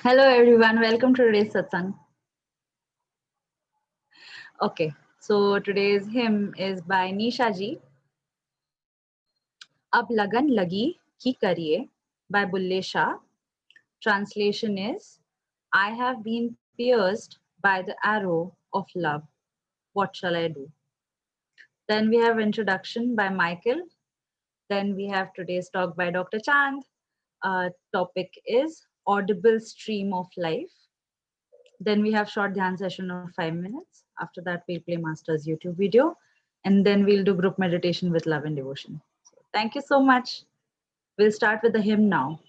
Hello everyone, welcome to today's Satsang. Okay, so today's hymn is by Nisha ji. Ab Lagan Lagi Ki Kariye by Bulle Shah. Translation is I have been pierced by the arrow of love. What shall I do? Then we have introduction by Michael. Then we have today's talk by Dr. Chand. Topic is Audible Stream of Life. Then we have short dhyan session of 5 minutes. After that, we'll play Master's YouTube video. And then we'll do group meditation with love and devotion. So thank you so much. We'll start with the hymn now.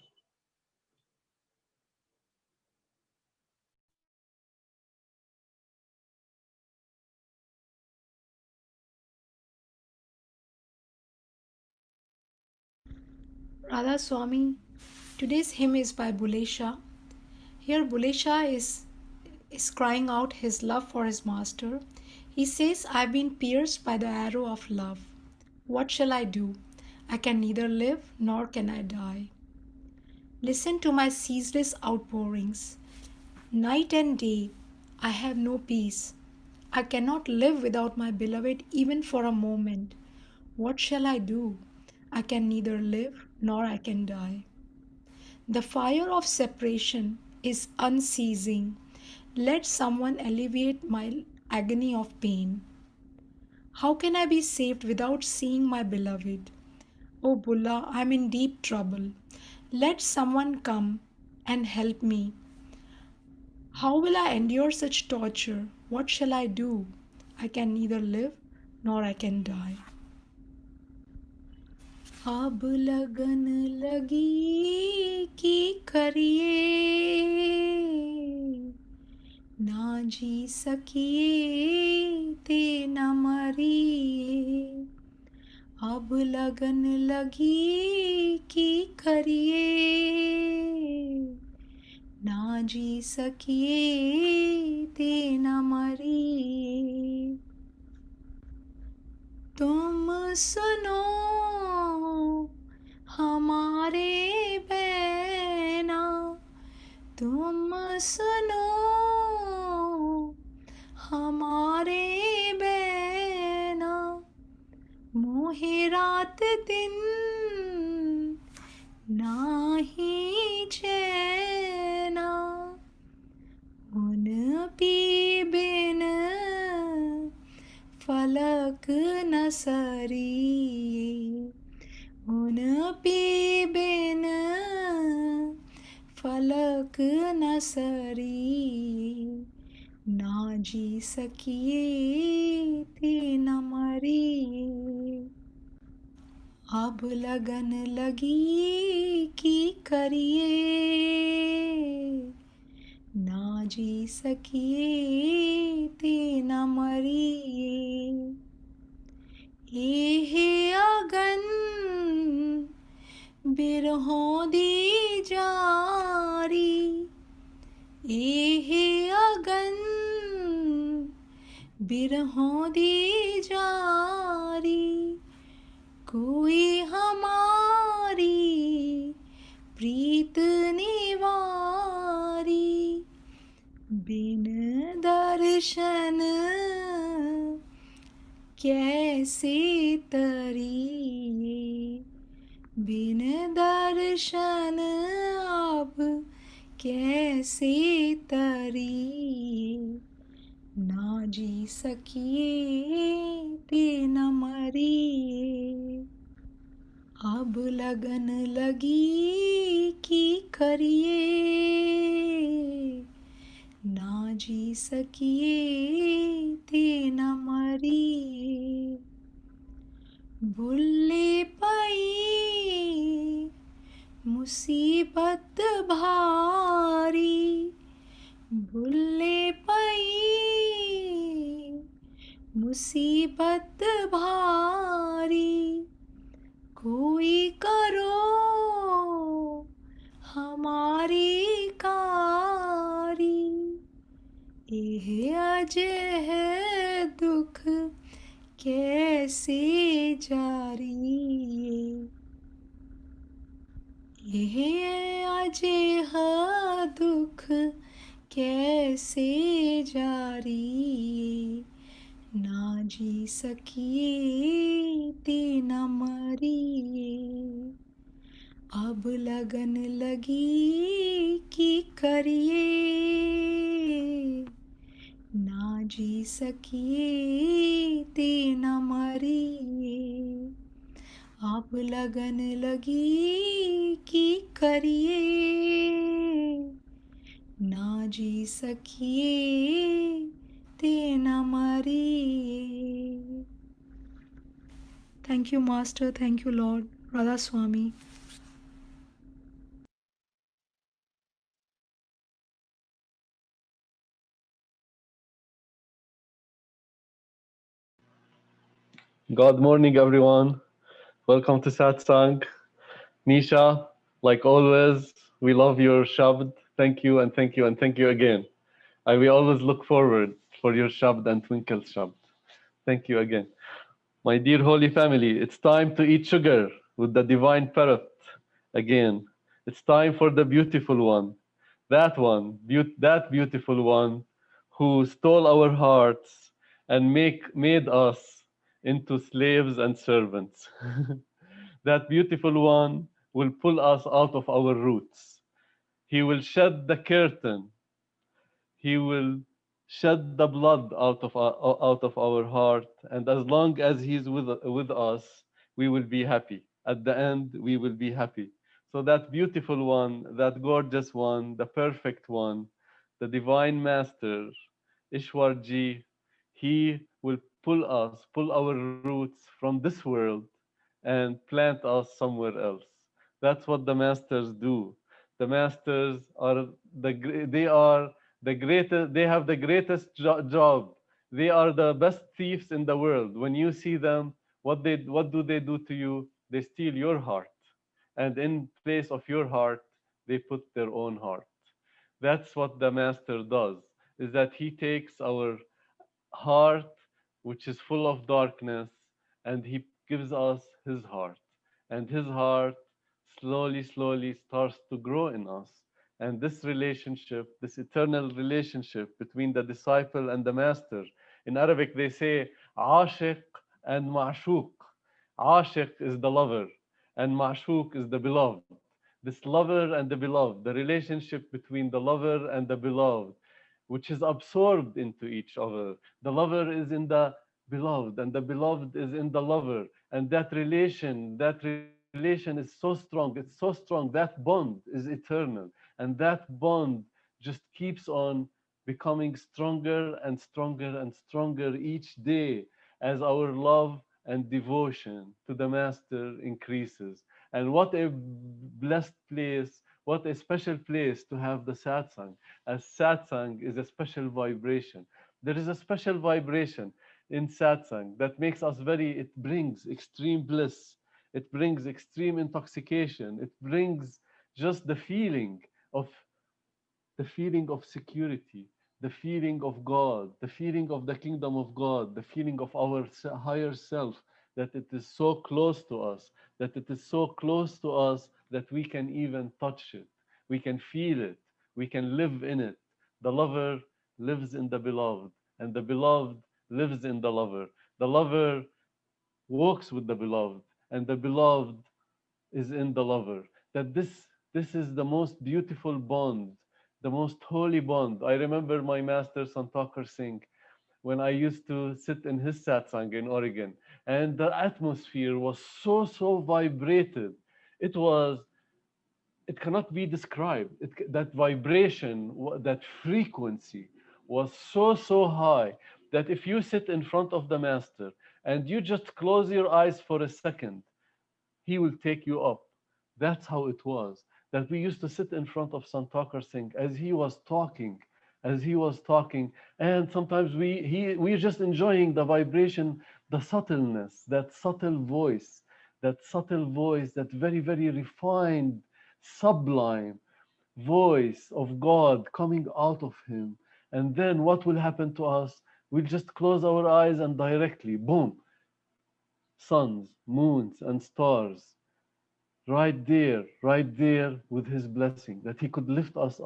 Radha Swami. Today's hymn is by Bulesha. Here Bulesha is crying out his love for his master. He says, I've been pierced by the arrow of love. What shall I do? I can neither live nor can I die. Listen to my ceaseless outpourings. Night and day, I have no peace. I cannot live without my beloved even for a moment. What shall I do? I can neither live nor I can die. The fire of separation is unceasing. Let someone alleviate my agony of pain. How can I be saved without seeing my beloved? Oh Bulla, I am in deep trouble. Let someone come and help me. How will I endure such torture? What shall I do? I can neither live nor I can die. अब लगन लगी की करिए ना जी सकिए ते न मरिए अब लगन लगी की करिए ना जी सकिए ते न मरिए तुम सुनो हमारे बैना तुम सुनो हमारे बैना मोहे रात दिन नाही चैना उन पी बिन फलक न सरिए उन पी बिन फलक न सरिए ना जी सकिए ते न मरिए अब लगन लगी की करिए ना जी सकिए ते न मरिए एहे अगन बिरहों दी जारी एहे अगन बिरहों दी जारी कोई हमारी प्रीत निवारी बिन दर्शन कैसे तरिए बिन दर्शन अब कैसे तरिए ना जी सकिए ते न मरिए अब लगन लगी की करिए ना जी सकिए ते न मरिए भुल्ले पई मुसीबत भारी भुल्ले पई मुसीबत भारी कोई करो हमारी कारी यह अजय है दुख कैसे जारी यह अजय है दुख कैसे जारी, ना जी सकिए ते न मरिए, अब लगन लगी कि करिए, ना जी सकिए ते न मरिए, अब लगन लगी कि करिए, ना जी सकिए ते न मरिए. Thank you, Master. Thank you, Lord. Radha Swami. Good morning, everyone. Welcome to Satsang. Nisha, like always, we love your Shabd. Thank you and thank you and thank you again. We always look forward for your Shabd and Twinkle Shabd. Thank you again. My dear holy family, it's time to eat sugar with the divine parrot again. It's time for the beautiful one, that beautiful one who stole our hearts and made us into slaves and servants. That beautiful one will pull us out of our roots. He will shed the curtain. He will shed the blood out of our heart, and as long as He's with us, we will be happy. At the end, we will be happy. So that beautiful one, that gorgeous one, the perfect one, the divine master, Ishwar Ji, he will pull our roots from this world and plant us somewhere else. That's what the masters do. The masters are they are the greatest. They have the greatest job. They are the best thieves in the world. When you see them, what do they do to you? They steal your heart, and in place of your heart, they put their own heart. That's what the master does. Is that he takes our heart, which is full of darkness, and he gives us his heart. And his heart slowly starts to grow in us. And this relationship, this eternal relationship between the disciple and the master, in Arabic they say, Ashiq and Ma'shuq. Ashiq is the lover, and Ma'shuq is the beloved. This lover and the beloved, the relationship between the lover and the beloved, which is absorbed into each other. The lover is in the beloved, and the beloved is in the lover. And that relation is so strong. It's so strong. That bond is eternal. And that bond just keeps on becoming stronger and stronger and stronger each day as our love and devotion to the Master increases. And what a blessed place, what a special place to have the satsang, as satsang is a special vibration. There is a special vibration in satsang that makes us it brings extreme bliss, it brings extreme intoxication, it brings just of the feeling of security, the feeling of God, the feeling of the kingdom of God, the feeling of our higher self, that it is so close to us, that it is so close to us that we can even touch it, we can feel it, we can live in it. The lover lives in the beloved, and the beloved lives in the lover. The lover walks with the beloved, and the beloved is in the lover. That this is the most beautiful bond, the most holy bond. I remember my master Sant Singh when I used to sit in his satsang in Oregon, and the atmosphere was so vibrated. It was it cannot be described. That vibration, that frequency was so high that if you sit in front of the master and you just close your eyes for a second, he will take you up. That's how it was. That we used to sit in front of Sant Singh as he was talking, and sometimes we're just enjoying the vibration, the subtleness, that subtle voice, that very refined, sublime voice of God coming out of him. And then what will happen to us? We'll just close our eyes and directly, boom, suns, moons, and stars right there with his blessing, that he could lift us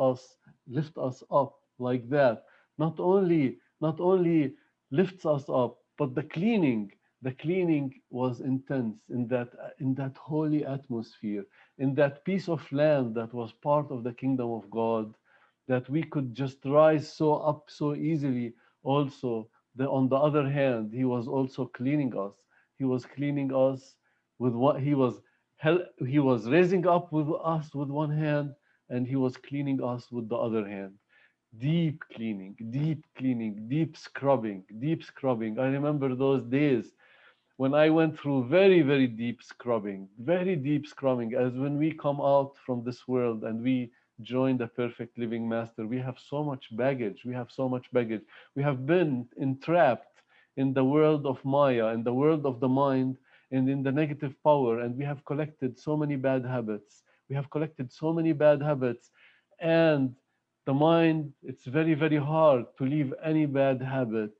lift us up like that. Not only lifts us up, but the cleaning was intense in that holy atmosphere, in that piece of land that was part of the kingdom of God, that we could just rise so up so easily. Also, on the other hand, he was also cleaning us. He was cleaning us with what he was raising up with us with one hand, and he was cleaning us with the other hand. Deep cleaning, deep cleaning, deep scrubbing, deep scrubbing. I remember those days when I went through very, very deep scrubbing, as when we come out from this world and we join the perfect living master, we have so much baggage. We have so much baggage. We have been entrapped in the world of Maya, in the world of the mind, and in the negative power, and we have collected so many bad habits. We have collected so many bad habits, and the mind, it's very, very hard to leave any bad habit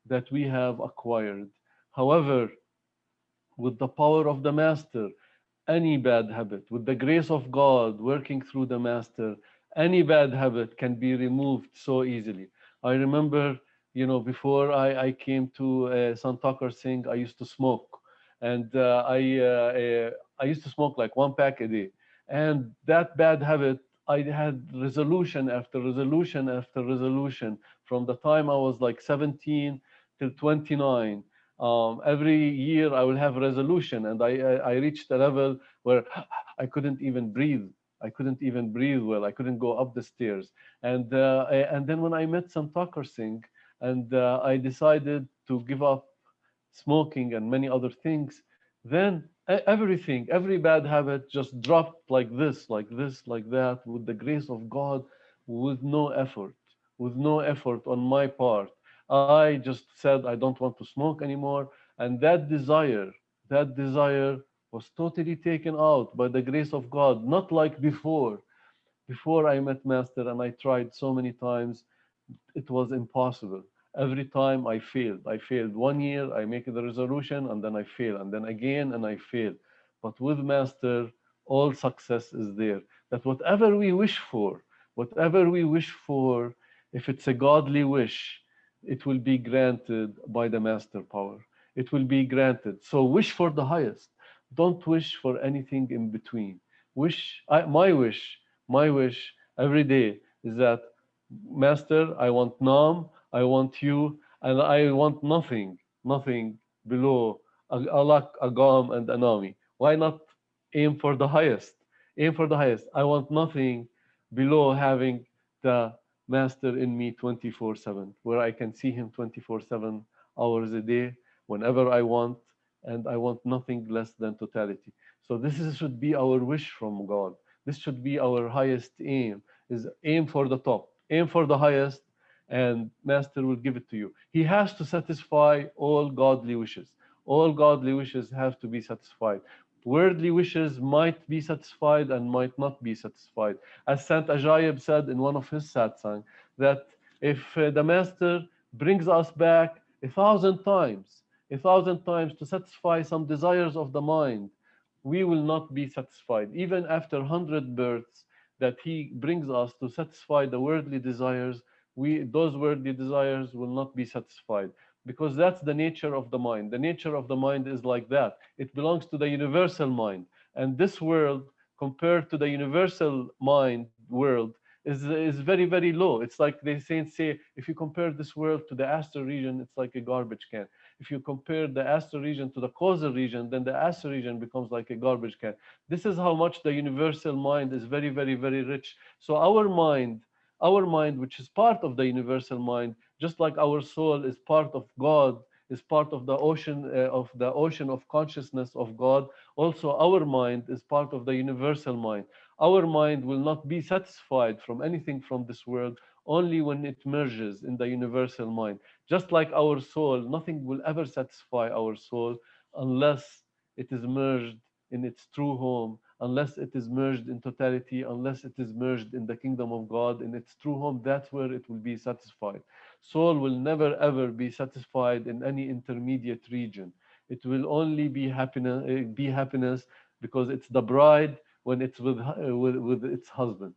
that we have acquired. However, with the power of the master, any bad habit, with the grace of God working through the master, any bad habit can be removed so easily. I remember, before I came to Sant Singh, I used to smoke. And I used to smoke like one pack a day. And that bad habit, I had resolution after resolution after resolution from the time I was like 17 till 29. Every year I will have a resolution, and I reached a level where I couldn't even breathe. I couldn't even breathe well. I couldn't go up the stairs. And then when I met some Thakar Singh, and I decided to give up smoking and many other things, then everything, every bad habit just dropped like this, like this, like that, with the grace of God, with no effort, with no effort on my part. I just said I don't want to smoke anymore, and that desire was totally taken out by the grace of God, not like before. Before I met Master and I tried so many times, it was impossible. Every time I failed. I failed 1 year, I make the resolution, and then I fail, and then again, and I fail. But with Master, all success is there. That whatever we wish for, if it's a godly wish, it will be granted by the Master power. It will be granted. So wish for the highest. Don't wish for anything in between. My wish every day is that, Master, I want Nam, I want you, and I want nothing below Alak, Agam, and Anami. Why not aim for the highest? Aim for the highest. I want nothing below having the Master in me 24/7, where I can see him 24/7 hours a day, whenever I want, and I want nothing less than totality. So should be our wish from God. This should be our highest aim, is aim for the top, aim for the highest, and Master will give it to you. He has to satisfy all godly wishes. All godly wishes have to be satisfied. Worldly wishes might be satisfied and might not be satisfied. As Saint Ajayib said in one of his satsang, that if the Master brings us back a thousand times to satisfy some desires of the mind, we will not be satisfied. Even after 100 births that he brings us to satisfy the worldly desires, those worldly desires will not be satisfied, because that's the nature of the mind. The nature of the mind is like that. It belongs to the universal mind. And this world, compared to the universal mind world, is very, very low. It's like they say, if you compare this world to the astral region, it's like a garbage can. If you compare the astral region to the causal region, then the astral region becomes like a garbage can. This is how much the universal mind is very, very, very rich. So our mind, which is part of the universal mind, just like our soul is part of God, is part of the ocean of consciousness of God. Also, our mind is part of the universal mind. Our mind will not be satisfied from anything from this world, only when it merges in the universal mind. Just like our soul, nothing will ever satisfy our soul unless it is merged in its true home, unless it is merged in totality, unless it is merged in the kingdom of God, in its true home. That's where it will be satisfied. Soul will never ever be satisfied in any intermediate region. It will only be happiness because it's the bride when it's with its husband.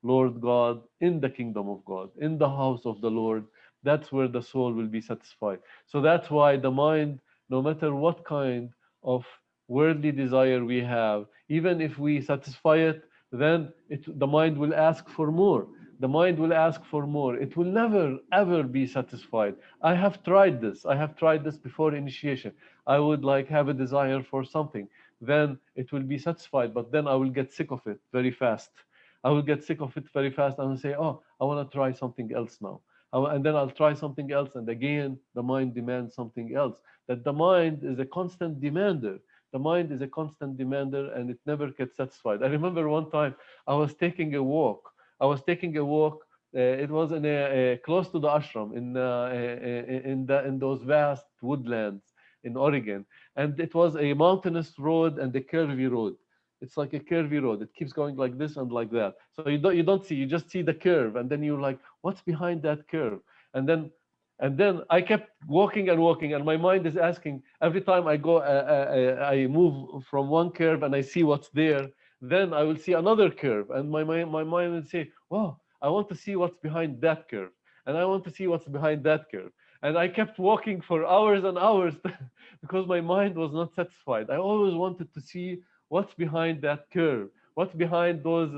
Lord God, in the kingdom of God, in the house of the Lord. That's where the soul will be satisfied. So that's why the mind, no matter what kind of worldly desire we have, even if we satisfy it, then the mind will ask for more. The mind will ask for more. It will never, ever be satisfied. I have tried this. I have tried this before initiation. I would like have a desire for something. Then it will be satisfied, but then I will get sick of it very fast. I will get sick of it very fast and I'll say, oh, I want to try something else now. And then I'll try something else. And again, the mind demands something else. That the mind is a constant demander. The mind is a constant demander and it never gets satisfied. I remember one time I was taking a walk. I was taking a walk. It was in close to the ashram in those vast woodlands in Oregon, and it was a mountainous road and a curvy road. It's like a curvy road. It keeps going like this and like that. So you don't see. You just see the curve, and then you're like, what's behind that curve? And then I kept walking and walking, and my mind is asking every time I go, I move from one curve and I see what's there. Then I will see another curve, and my mind will say, "Wow, I want to see what's behind that curve, and I want to see what's behind that curve." And I kept walking for hours and hours because my mind was not satisfied. I always wanted to see what's behind that curve, what's behind those,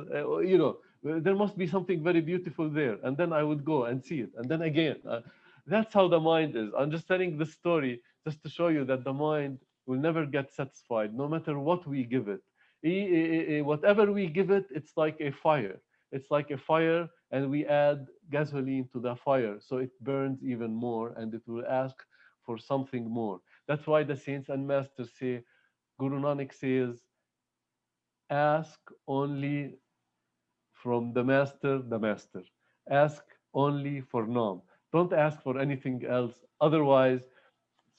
there must be something very beautiful there. And then I would go and see it. And then again, that's how the mind is. I'm just telling this story just to show you that the mind will never get satisfied, no matter what we give it. Whatever we give it, it's like a fire. It's like a fire, and we add gasoline to the fire, so it burns even more, and it will ask for something more. That's why the saints and masters say, Guru Nanak says, ask only from the master, the master. Ask only for Nam. Don't ask for anything else. Otherwise,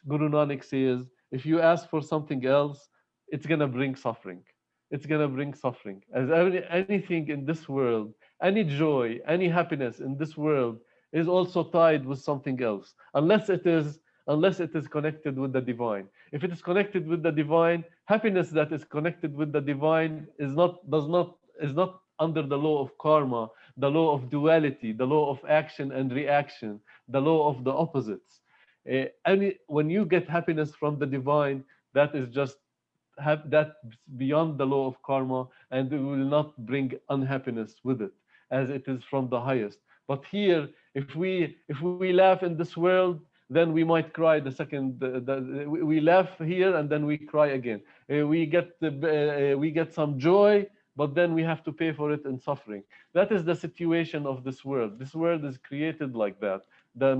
Guru Nanak says, if you ask for something else, it's going to bring suffering. It's going to bring suffering. As anything in this world, any joy, any happiness in this world is also tied with something else, unless it is connected with the divine. If it is connected with the divine, happiness that is connected with the divine is not under the law of karma, the law of duality, the law of action and reaction, the law of the opposites. When you get happiness from the divine, that is just that beyond the law of karma, and it will not bring unhappiness with it, as it is from the highest. But here, if we laugh in this world, then we might cry the second we laugh here and then we cry again. We get some joy, but then we have to pay for it in suffering. That is the situation of this world. This world is created like that. The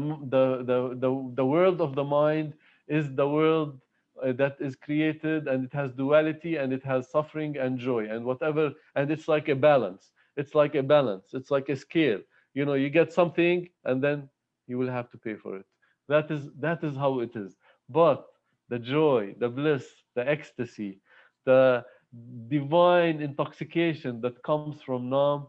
world of the mind is the world that is created, and it has duality, and it has suffering and joy and whatever, and it's like a balance. It's like a scale. You get something and then you will have to pay for it. That is how it is. But the joy, the bliss, the ecstasy, the divine intoxication that comes from Nam,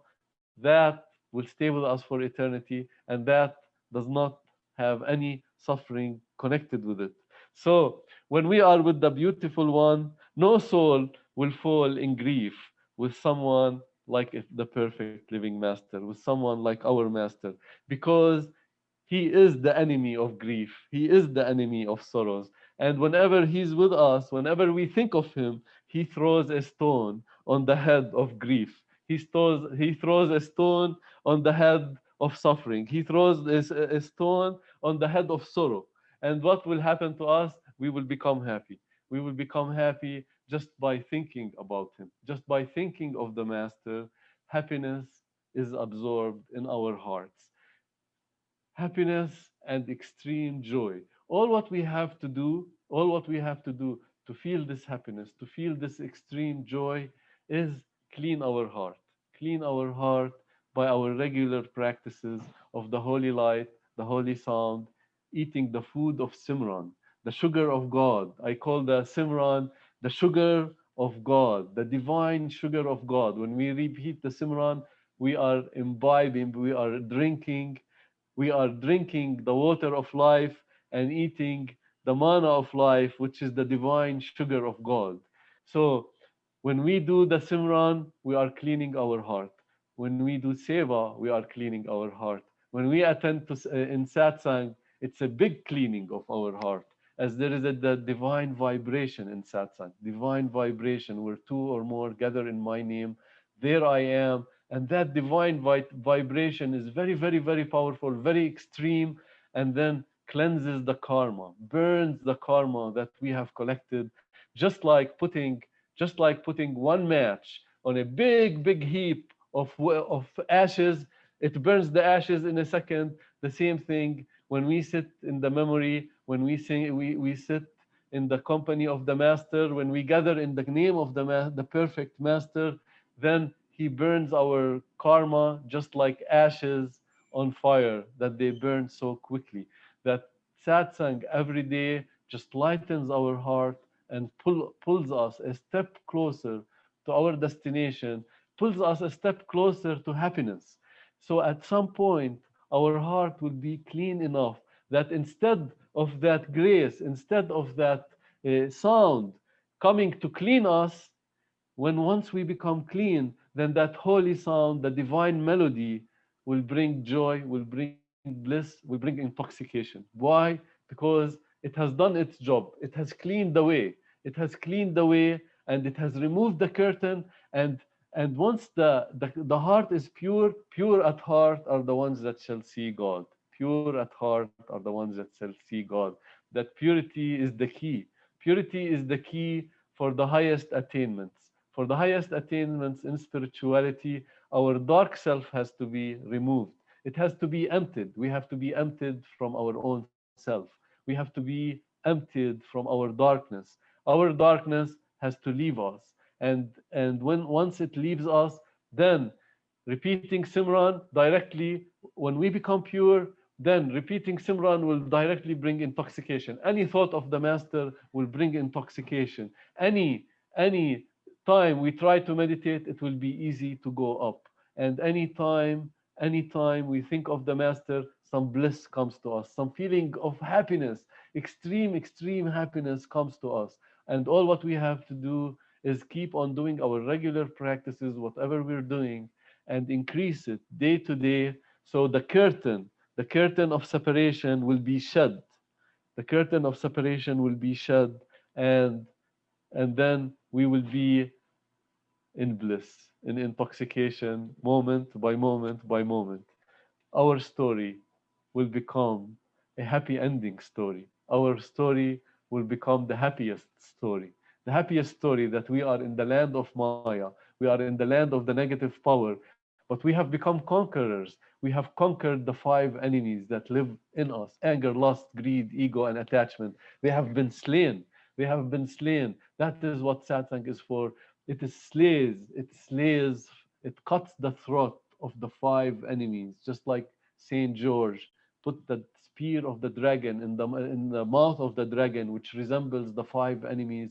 that will stay with us for eternity, and that does not have any suffering connected with it. So when we are with the beautiful one, no soul will fall in grief with someone like the perfect living master, with someone like our master, because he is the enemy of grief. He is the enemy of sorrows. And whenever he's with us, whenever we think of him, he throws a stone on the head of grief. He throws a stone on the head of suffering. He throws a stone on the head of sorrow. And what will happen to us? We will become happy. We will become happy just by thinking about him. Just by thinking of the Master, happiness is absorbed in our hearts. Happiness and extreme joy. All what we have to do to feel this happiness, to feel this extreme joy, is clean our heart. Clean our heart by our regular practices of the holy light, the holy sound, eating the food of Simran, the sugar of God. I call the Simran the sugar of God, the divine sugar of God. When we repeat the Simran, we are imbibing, we are drinking the water of life and eating the manna of life, which is the divine sugar of God. So when we do the Simran, we are cleaning our heart. When we do seva, we are cleaning our heart. When we attend to in satsang, it's a big cleaning of our heart, as there is the divine vibration in satsang, divine vibration where two or more gather in my name, there I am. And that divine vibration is very, very, very powerful, very extreme, and then cleanses the karma, burns the karma that we have collected, just like putting one match on a big, big heap of ashes. It burns the ashes in a second. The same thing when we sit in the memory, when we sing, we sit in the company of the master, when we gather in the name of the perfect master, then he burns our karma just like ashes on fire that they burn so quickly. That satsang every day just lightens our heart and pulls us a step closer to our destination, pulls us a step closer to happiness. So at some point, our heart will be clean enough that instead of that grace, instead of that sound coming to clean us, when once we become clean, then that holy sound, the divine melody, will bring joy, will bring bliss, will bring intoxication. Why? Because it has done its job. It has cleaned the way. It has cleaned the way, and it has removed the curtain. And once the heart is pure, pure at heart are the ones that shall see God. Pure at heart are the ones that shall see God. That purity is the key. Purity is the key for the highest attainments. For the highest attainments in spirituality, our dark self has to be removed. It has to be emptied. We have to be emptied from our own self. We have to be emptied from our darkness. Our darkness has to leave us. And when once it leaves us, then repeating Simran directly, when we become pure, then repeating Simran will directly bring intoxication. Any thought of the master will bring intoxication. Any time we try to meditate, it will be easy to go up. And anytime we think of the master, some bliss comes to us, some feeling of happiness, extreme happiness comes to us. And all what we have to do is keep on doing our regular practices, whatever we're doing, and increase it day to day. So the curtain of separation will be shed. The curtain of separation will be shed, and and then we will be in bliss, in intoxication, moment by moment by moment. Our story will become a happy ending story. Our story will become the happiest story. The happiest story that we are in the land of Maya. We are in the land of the negative power, but we have become conquerors. We have conquered the five enemies that live in us: anger, lust, greed, ego, and attachment. They have been slain. They have been slain. That is what satsang is for. It cuts the throat of the five enemies, just like Saint George put the spear of the dragon in the mouth of the dragon, which resembles the five enemies.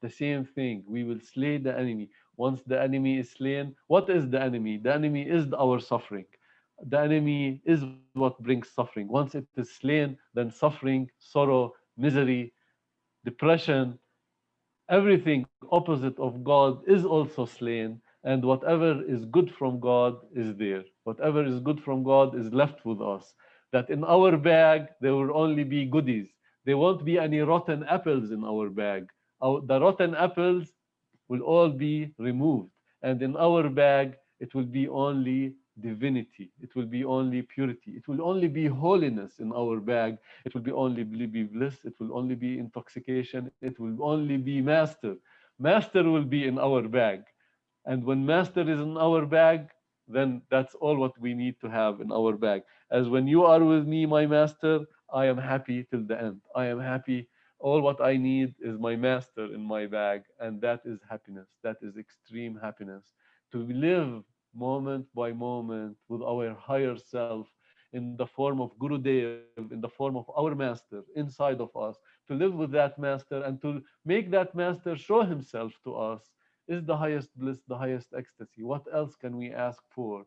The same thing. We will slay the enemy. Once the enemy is slain, what is the enemy? The enemy is our suffering. The enemy is what brings suffering. Once it is slain, then suffering, sorrow, misery, depression, everything opposite of God is also slain, and whatever is good from God is there. Whatever is good from God is left with us. That in our bag there will only be goodies. There won't be any rotten apples in our bag. The rotten apples will all be removed, and in our bag it will be only divinity. It will be only purity. It will only be holiness in our bag. It will be only be bliss. It will only be intoxication. It will only be master. Master will be in our bag. And when master is in our bag, then that's all what we need to have in our bag. As when you are with me, my master, I am happy till the end. I am happy. All what I need is my master in my bag. And that is happiness. That is extreme happiness. To live moment by moment with our higher self in the form of Gurudev, in the form of our master inside of us, to live with that master and to make that master show himself to us is the highest bliss, the highest ecstasy. What else can we ask for?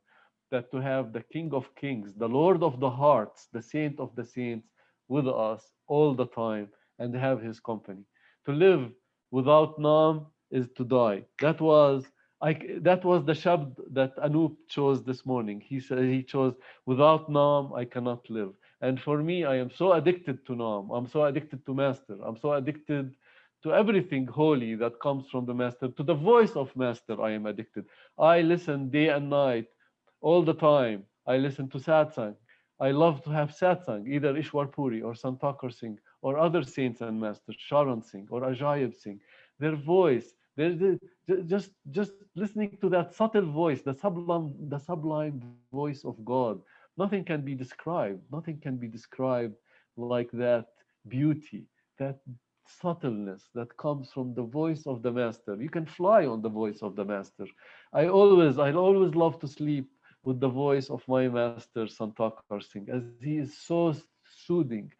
That to have the King of Kings, the Lord of the hearts, the Saint of the saints with us all the time and have his company. To live without Nam is to die. That was That was the shabd that Anup chose this morning. He said he chose, without Naam, I cannot live. And for me, I am so addicted to Naam. I'm so addicted to Master. I'm so addicted to everything holy that comes from the Master. To the voice of Master, I am addicted. I listen day and night, all the time. I listen to Satsang. I love to have Satsang, either Ishwar Puri or Sant Singh or other saints and masters, Sharan Singh or Ajayib Singh. Their voice, just listening to that subtle voice, the sublime voice of God. Nothing can be described. Nothing can be described like that beauty, that subtleness that comes from the voice of the master. You can fly on the voice of the master. I always love to sleep with the voice of my master, Santakar Singh, as he is so soothing,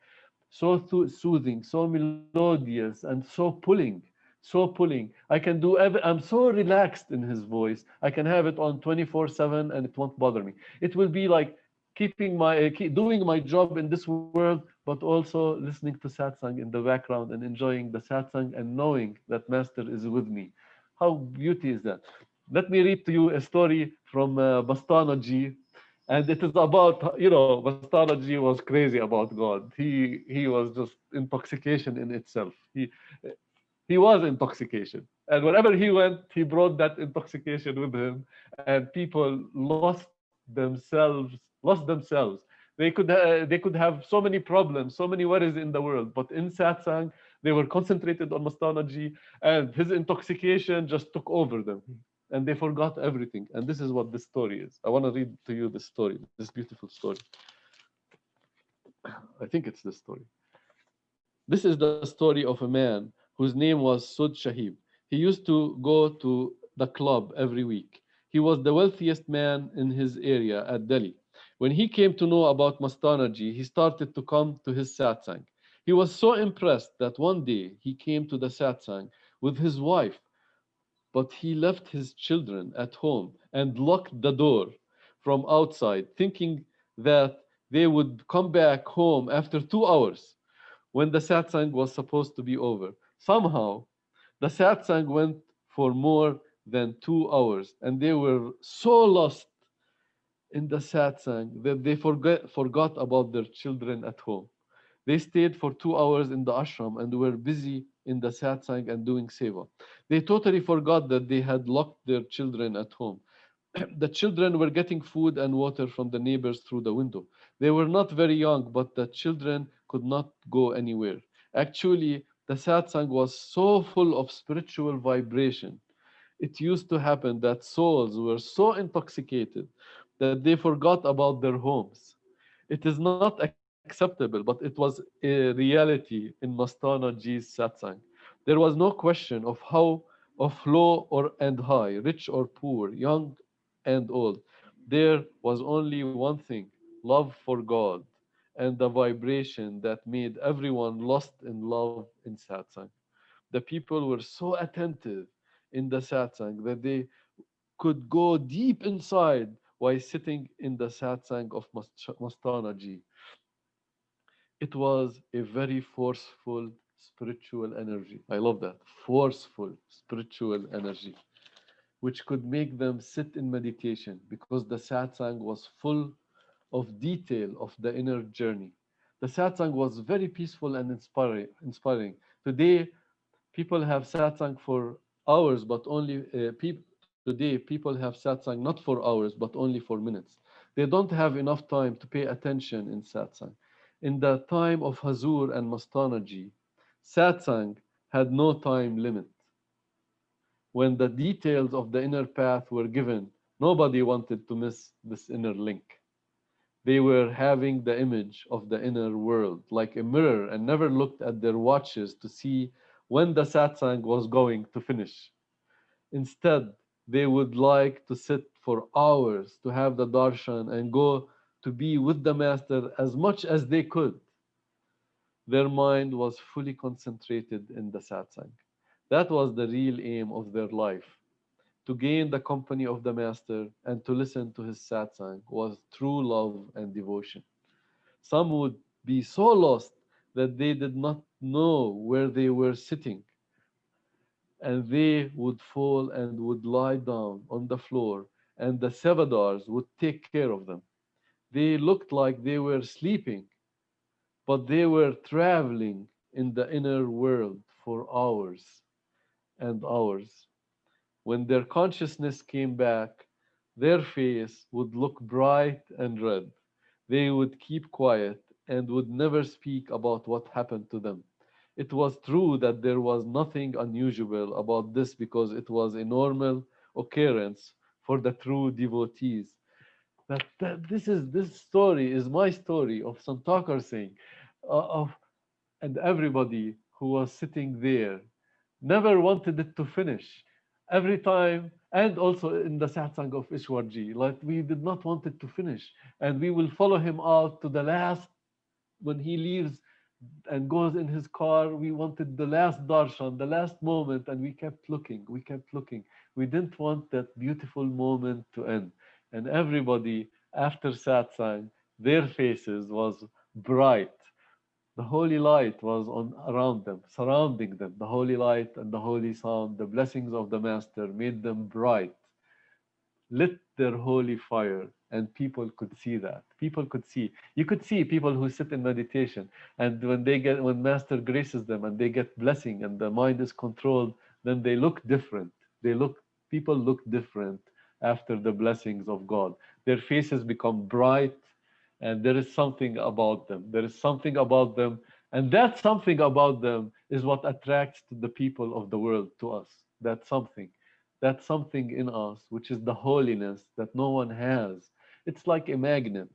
soothing, so melodious, and so pulling. I can do I'm so relaxed in his voice. I can have it on 24/7 and it won't bother me. It will be like doing my job in this world, but also listening to satsang in the background and enjoying the satsang and knowing that master is with me. How beauty is that? Let me read to you a story from Bastanaji, and it is about, Bastanaji was crazy about God. He was just intoxication in itself. He was intoxication, and wherever he went, he brought that intoxication with him, and people lost themselves. They could have so many problems, so many worries in the world, but in satsang they were concentrated on Mastanaji, and his intoxication just took over them, and they forgot everything. And this is what this story is. I want to read to you this story, this beautiful story. I think it's this story. This is the story of a man whose name was Sud Shahib. He used to go to the club every week. He was the wealthiest man in his area at Delhi. When he came to know about Mastanaji, he started to come to his satsang. He was so impressed that one day he came to the satsang with his wife, but he left his children at home and locked the door from outside, thinking that they would come back home after 2 hours when the satsang was supposed to be over. Somehow, the satsang went for more than 2 hours, and they were so lost in the satsang that they forgot about their children at home. They stayed for 2 hours in the ashram and were busy in the satsang and doing seva. They totally forgot that they had locked their children at home. The children were getting food and water from the neighbors through the window. They were not very young, but the children could not go anywhere. Actually, the satsang was so full of spiritual vibration. It used to happen that souls were so intoxicated that they forgot about their homes. It is not acceptable, but it was a reality in Mastana G's satsang. There was no question of low or and high, rich or poor, young and old. There was only one thing: love for God, and the vibration that made everyone lost in love in satsang. The people were so attentive in the satsang that they could go deep inside while sitting in the satsang of Mastanaji. It was a very forceful spiritual energy. I love that. Forceful spiritual energy, which could make them sit in meditation because the satsang was full of detail of the inner journey. The satsang was very peaceful and inspiring. Today, people have satsang for hours, but only today people have satsang not for hours, but only for minutes. They don't have enough time to pay attention in satsang. In the time of Hazur and Mastanaji, satsang had no time limit. When the details of the inner path were given, nobody wanted to miss this inner link. They were having the image of the inner world like a mirror and never looked at their watches to see when the satsang was going to finish. Instead, they would like to sit for hours to have the darshan and go to be with the master as much as they could. Their mind was fully concentrated in the satsang. That was the real aim of their life. To gain the company of the master and to listen to his satsang was true love and devotion. Some would be so lost that they did not know where they were sitting. and they would fall and would lie down on the floor, and the Sabadars would take care of them. They looked like they were sleeping, but they were traveling in the inner world for hours and hours. When their consciousness came back, their face would look bright and red. They would keep quiet and would never speak about what happened to them. It was true that there was nothing unusual about this because it was a normal occurrence for the true devotees. This story is my story of Sant Thakar Singh, of and everybody who was sitting there never wanted it to finish. Every time, and also in the satsang of Ishwarji, like we did not want it to finish, and we will follow him out to the last when he leaves and goes in his car. We wanted the last darshan, the last moment, and we kept looking. We kept looking. We didn't want that beautiful moment to end. And everybody after satsang, their faces was bright. The holy light was on around them, surrounding them. The holy light and the holy sound, the blessings of the Master made them bright, lit their holy fire, and people could see that. People could see. You could see people who sit in meditation, and when Master graces them and they get blessing and the mind is controlled, then they look different. People look different after the blessings of God. Their faces become bright, and there is something about them. There is something about them, and that something about them is what attracts to the people of the world to us. That's something in us, which is the holiness that no one has. It's like a magnet.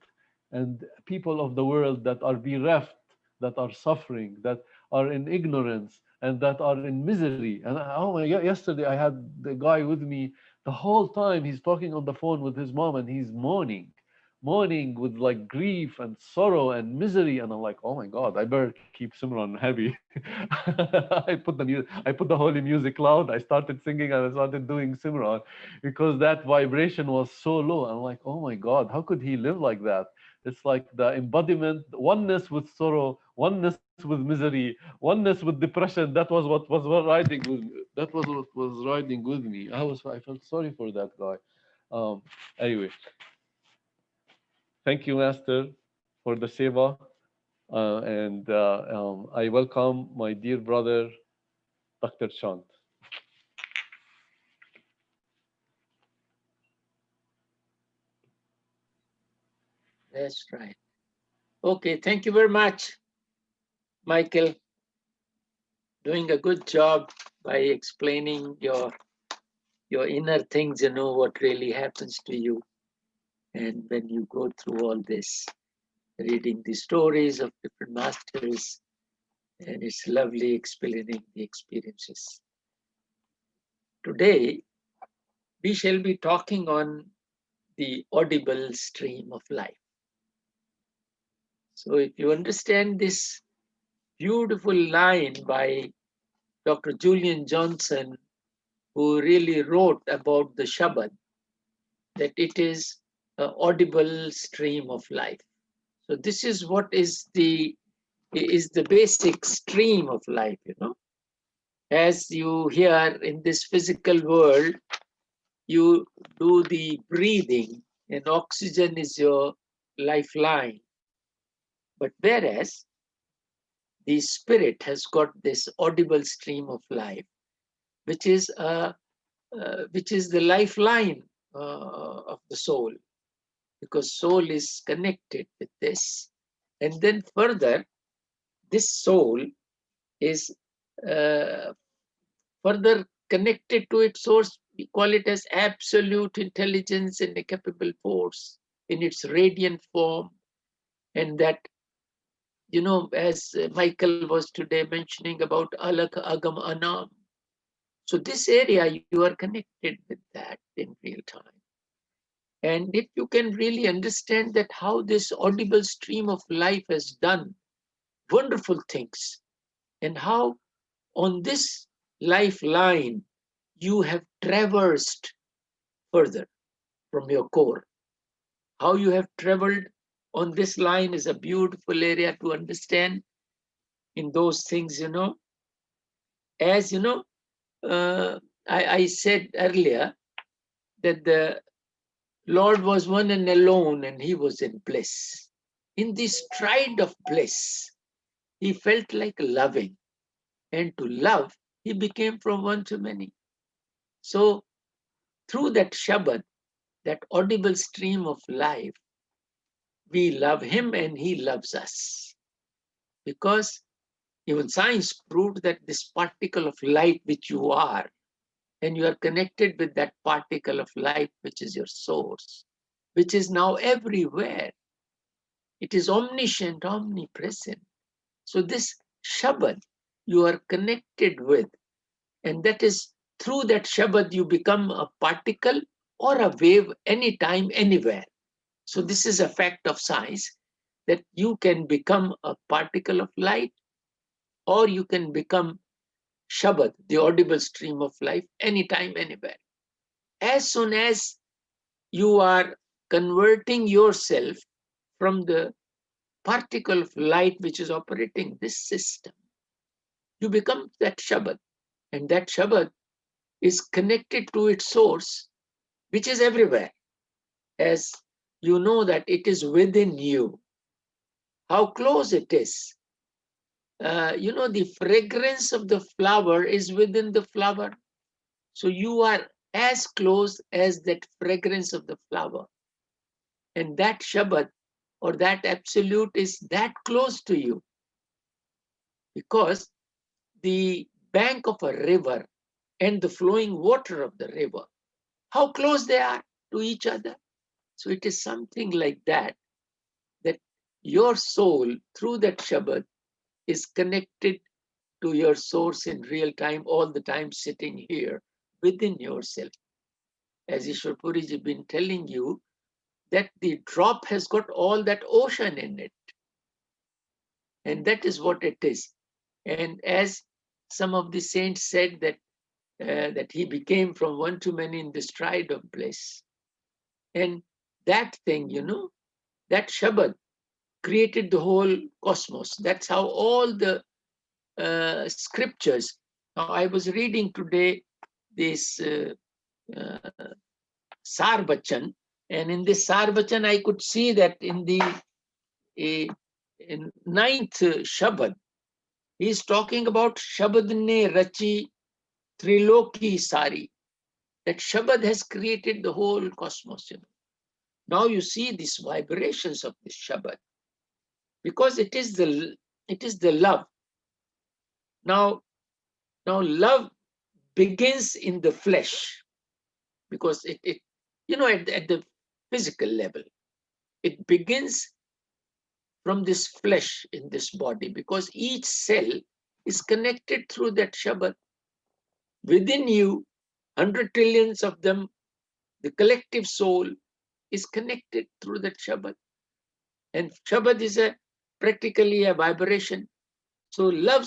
And people of the world that are bereft, that are suffering, that are in ignorance, and that are in misery. And oh my God, yesterday I had the guy with me the whole time. He's talking on the phone with his mom and he's mourning with like grief and sorrow and misery. And I'm like, oh my God, I better keep Simran happy. I put the holy music loud. I started singing and I started doing Simran because that vibration was so low. I'm like, oh my God, how could he live like that? It's like the embodiment, oneness with sorrow, oneness with misery, oneness with depression. That was what was riding with me. That was what was riding with me. I felt sorry for that guy. Anyway, thank you, Master, for the seva. And I welcome my dear brother, Dr. Chant. That's right. Okay, thank you very much, Michael. Doing a good job by explaining your inner things, what really happens to you. And when you go through all this, reading the stories of different masters, and it's lovely explaining the experiences. Today, we shall be talking on the audible stream of life. So if you understand this beautiful line by Dr. Julian Johnson, who really wrote about the Shabbat, that it is an audible stream of life. So this is what is the basic stream of life, As you hear in this physical world, you do the breathing and oxygen is your lifeline. But whereas the spirit has got this audible stream of life, which is the lifeline of the soul, because soul is connected with this. And then further, this soul is further connected to its source. We call it as absolute intelligence and a capable force in its radiant form. And that, as Michael was today mentioning about Alak Agam Anam. So this area, you are connected with that in real time. And if you can really understand that how this audible stream of life has done wonderful things, and how on this lifeline you have traversed further from your core. How you have traveled on this line is a beautiful area to understand in those things, as I said earlier that the Lord was one and alone, and he was in bliss. In this stride of bliss, he felt like loving, and to love, he became from one to many. So, through that Shabbat, that audible stream of life, we love him and he loves us. Because even science proved that this particle of light which you are, and you are connected with that particle of light which is your source, which is now everywhere. It is omniscient, omnipresent. So this Shabbat you are connected with, and that is through that Shabbat you become a particle or a wave anytime, anywhere. So this is a fact of science, that you can become a particle of light, or you can become Shabbat, the audible stream of life, anytime, anywhere. As soon as you are converting yourself from the particle of light which is operating this system, you become that Shabbat. And that Shabbat is connected to its source, which is everywhere. As you know that it is within you. How close it is. The fragrance of the flower is within the flower. So you are as close as that fragrance of the flower. And that Shabbat or that absolute is that close to you. Because the bank of a river and the flowing water of the river, how close they are to each other. So it is something like that, that your soul through that Shabbat is connected to your source in real time, all the time sitting here within yourself. As Ishwar Puri ji been telling you, that the drop has got all that ocean in it. And that is what it is. And as some of the saints said that he became from one to many in the stride of bliss. And that thing, that Shabbat created the whole cosmos. That's how all the scriptures. Now, I was reading today this uh, Sarbachan, and in this Sarbachan, I could see that in the in ninth Shabad, he is talking about Shabadne Rachi Triloki Sari. That Shabad has created the whole cosmos. Now you see these vibrations of this Shabad, because it is the love. Now love begins in the flesh, because it at the physical level, it begins from this flesh in this body, because each cell is connected through that Shabad. Within you, 100 trillions of them, the collective soul is connected through that Shabad. And Shabad is practically a vibration. So love,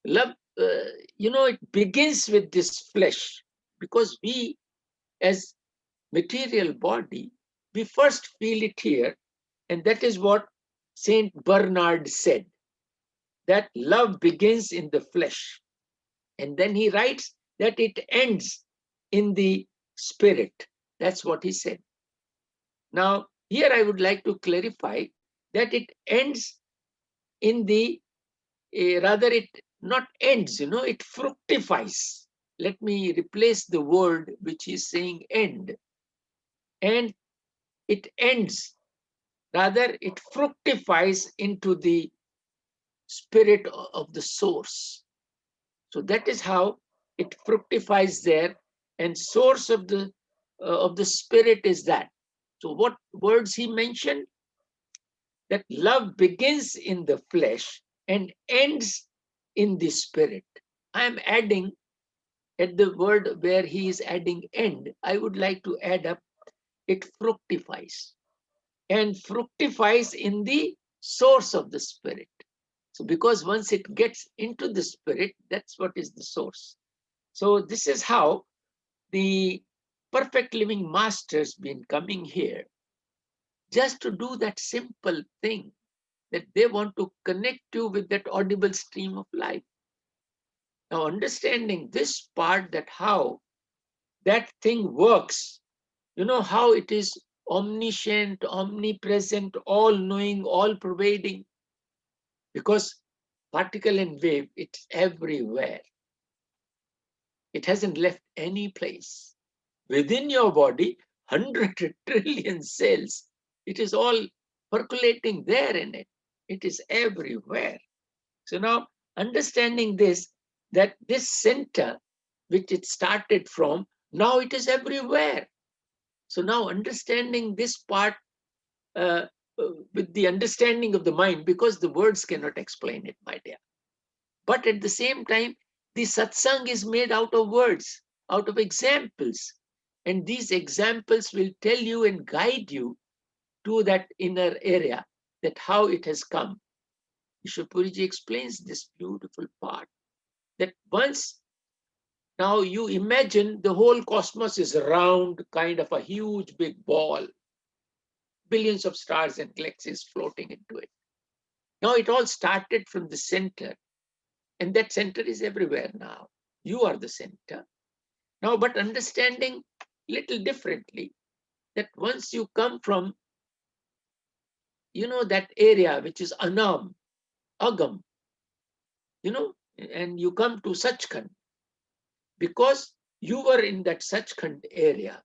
it begins with this flesh, because we, as material body, we first feel it here. And that is what Saint Bernard said, that love begins in the flesh. And then he writes that it ends in the spirit. That's what he said. Now, here I would like to clarify that it ends in the, rather it not ends, it fructifies. Let me replace the word which is saying end. And it ends, rather it fructifies into the spirit of the source. So that is how it fructifies there, and source of the spirit is that. So what words he mentioned? That love begins in the flesh and ends in the spirit. I am adding at the word where he is adding end, I would like to add up, it fructifies. And fructifies in the source of the spirit. So because once it gets into the spirit, that's what is the source. So this is how the perfect living masters been coming here, just to do that simple thing, that they want to connect you with that audible stream of life. Now, understanding this part, that how that thing works, how it is omniscient, omnipresent, all-knowing, all-pervading, because particle and wave, it's everywhere. It hasn't left any place. Within your body, 100 trillion cells, it is all percolating there in it. It is everywhere. So now, understanding this, that this center, which it started from, now it is everywhere. So now, understanding this part with the understanding of the mind, because the words cannot explain it, my dear. But at the same time, the satsang is made out of words, out of examples. And these examples will tell you and guide you to that inner area, that how it has come. Ishwar Puriji explains this beautiful part, that once, now you imagine the whole cosmos is round, kind of a huge big ball, billions of stars and galaxies floating into it. Now it all started from the center, and that center is everywhere now. You are the center. Now, but understanding little differently, that once you come from, that area which is Anam, Agam, and you come to Sachkhand, because you were in that Sachkhand area.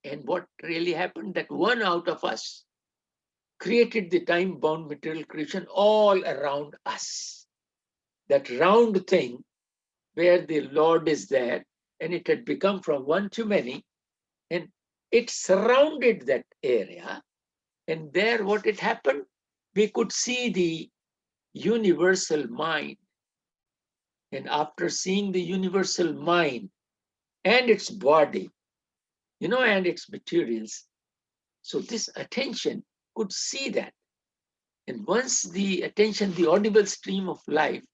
And what really happened, that one out of us created the time-bound material creation all around us. That round thing where the Lord is there, and it had become from one to many, and it surrounded that area. And there, what had happened, we could see the universal mind. And after seeing the universal mind and its body, and its materials, so this attention could see that. And once the attention, the audible stream of life,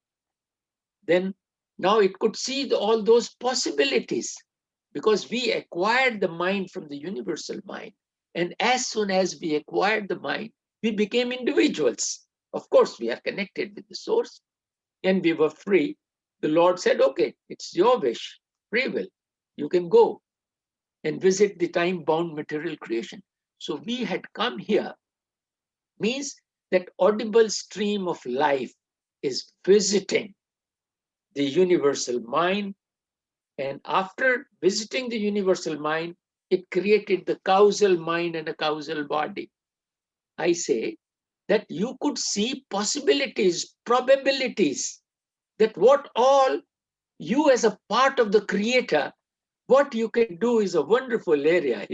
then now it could see all those possibilities, because we acquired the mind from the universal mind. And as soon as we acquired the mind, we became individuals. Of course, we are connected with the source, and we were free. The Lord said, okay, it's your wish, free will. You can go and visit the time-bound material creation. So we had come here, means that audible stream of life is visiting the universal mind. And after visiting the universal mind, it created the causal mind and a causal body. I say that you could see possibilities, probabilities, that what all you as a part of the creator, what you can do is a wonderful area,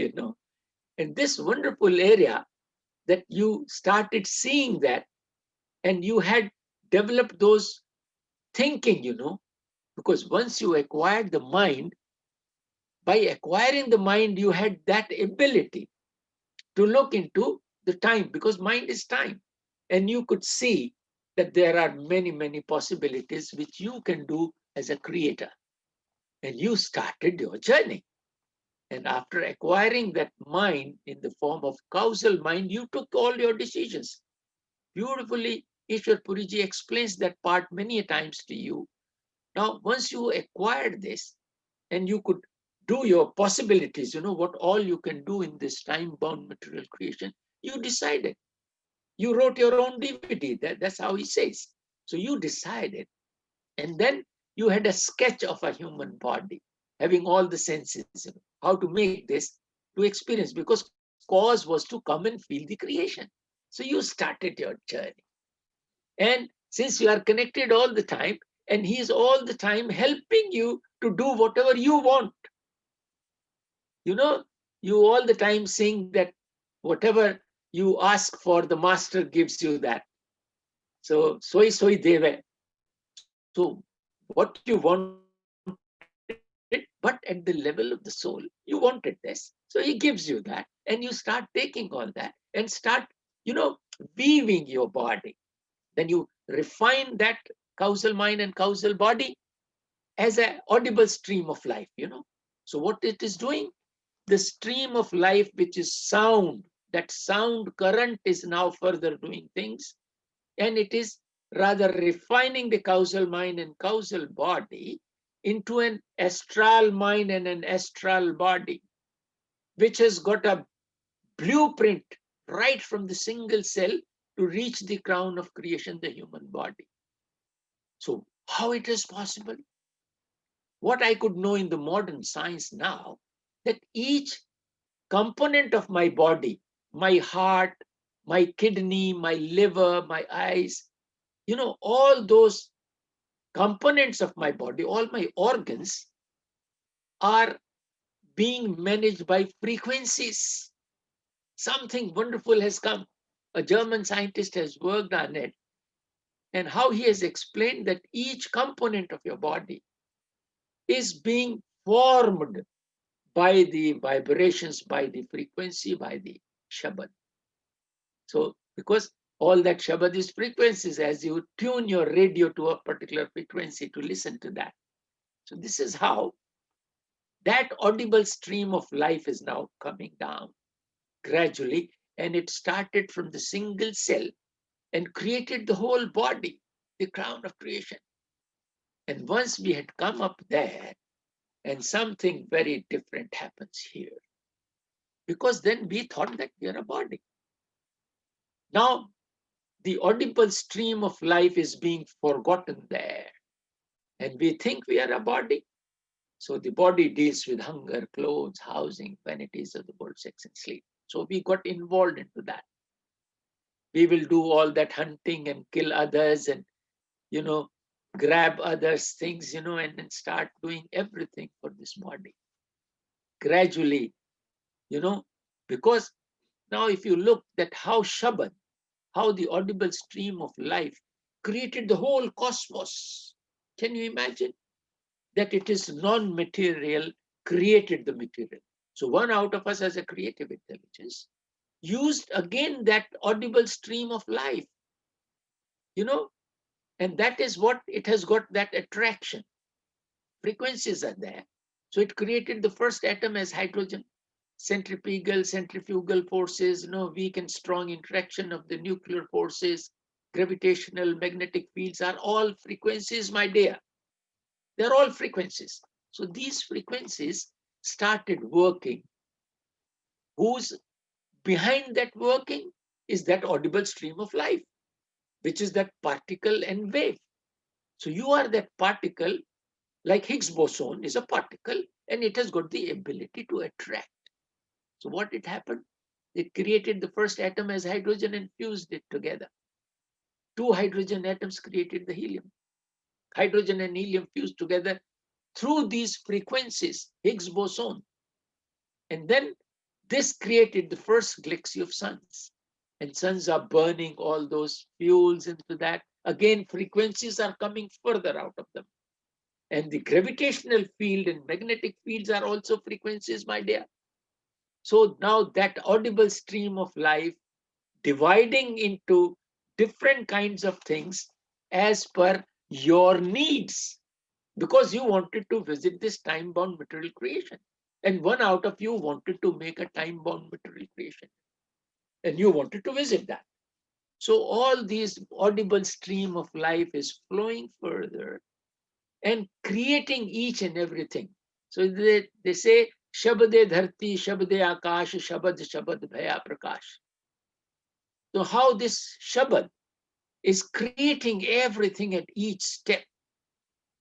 And this wonderful area, that you started seeing that, and you had developed those thinking, because once you acquired the mind, by acquiring the mind, you had that ability to look into the time, because mind is time. And you could see that there are many, many possibilities which you can do as a creator. And you started your journey. And after acquiring that mind in the form of causal mind, you took all your decisions. Beautifully, Ishwar Puriji explains that part many times to you. Now, once you acquired this, and you could do your possibilities, what all you can do in this time-bound material creation, you decided. You wrote your own DVD, that's how he says. So you decided. And then you had a sketch of a human body, having all the senses, how to make this to experience, because cause was to come and feel the creation. So you started your journey. And since you are connected all the time, and he is all the time helping you to do whatever you want. You all the time sing that whatever you ask for, the master gives you that. So, soy deve. So what you wanted, but at the level of the soul, you wanted this. So he gives you that, and you start taking all that and start, weaving your body. Then you refine that causal mind and causal body as an audible stream of life, So what it is doing, the stream of life, which is sound, that sound current is now further doing things, and it is rather refining the causal mind and causal body into an astral mind and an astral body, which has got a blueprint right from the single cell to reach the crown of creation, the human body. So how it is possible? What I could know in the modern science now, that each component of my body, my heart, my kidney, my liver, my eyes, all those components of my body, all my organs are being managed by frequencies. Something wonderful has come. A German scientist has worked on it, and how he has explained that each component of your body is being formed by the vibrations, by the frequency, by the Shabbat. So, because all that Shabbat is frequencies, as you tune your radio to a particular frequency to listen to that. So, this is how that audible stream of life is now coming down gradually, and it started from the single cell and created the whole body, the crown of creation. And once we had come up there, and something very different happens here, because then we thought that we are a body. Now, the audible stream of life is being forgotten there, and we think we are a body. So the body deals with hunger, clothes, housing, vanities of the world, sex, and sleep. So we got involved into that. We will do all that hunting and kill others and, grab others' things, and then start doing everything for this body. Gradually, because now if you look at how Shabbat, how the audible stream of life created the whole cosmos. Can you imagine that it is non-material created the material? So one out of us has a creative intelligence, used again that audible stream of life, and that is what it has got, that attraction. Frequencies are there. So it created the first atom as hydrogen. Centrifugal forces, weak and strong interaction of the nuclear forces, gravitational, magnetic fields are all frequencies, my dear. They're all frequencies. So these frequencies started working. Who's behind that working is that audible stream of life, which is that particle and wave. So you are that particle, like Higgs boson is a particle, and it has got the ability to attract. So what it happened? It created the first atom as hydrogen and fused it together. Two hydrogen atoms created the helium. Hydrogen and helium fused together through these frequencies, Higgs boson. And then this created the first galaxy of suns. And suns are burning all those fuels into that. Again, frequencies are coming further out of them. And the gravitational field and magnetic fields are also frequencies, my dear. So now that audible stream of life dividing into different kinds of things as per your needs, because you wanted to visit this time-bound material creation. And one out of you wanted to make a time-bound material creation. And you wanted to visit that. So all these audible stream of life is flowing further and creating each and everything. So they say, Shabade dharti, Shabade akash, Shabad Shabad bhaya prakash. So how this Shabad is creating everything at each step,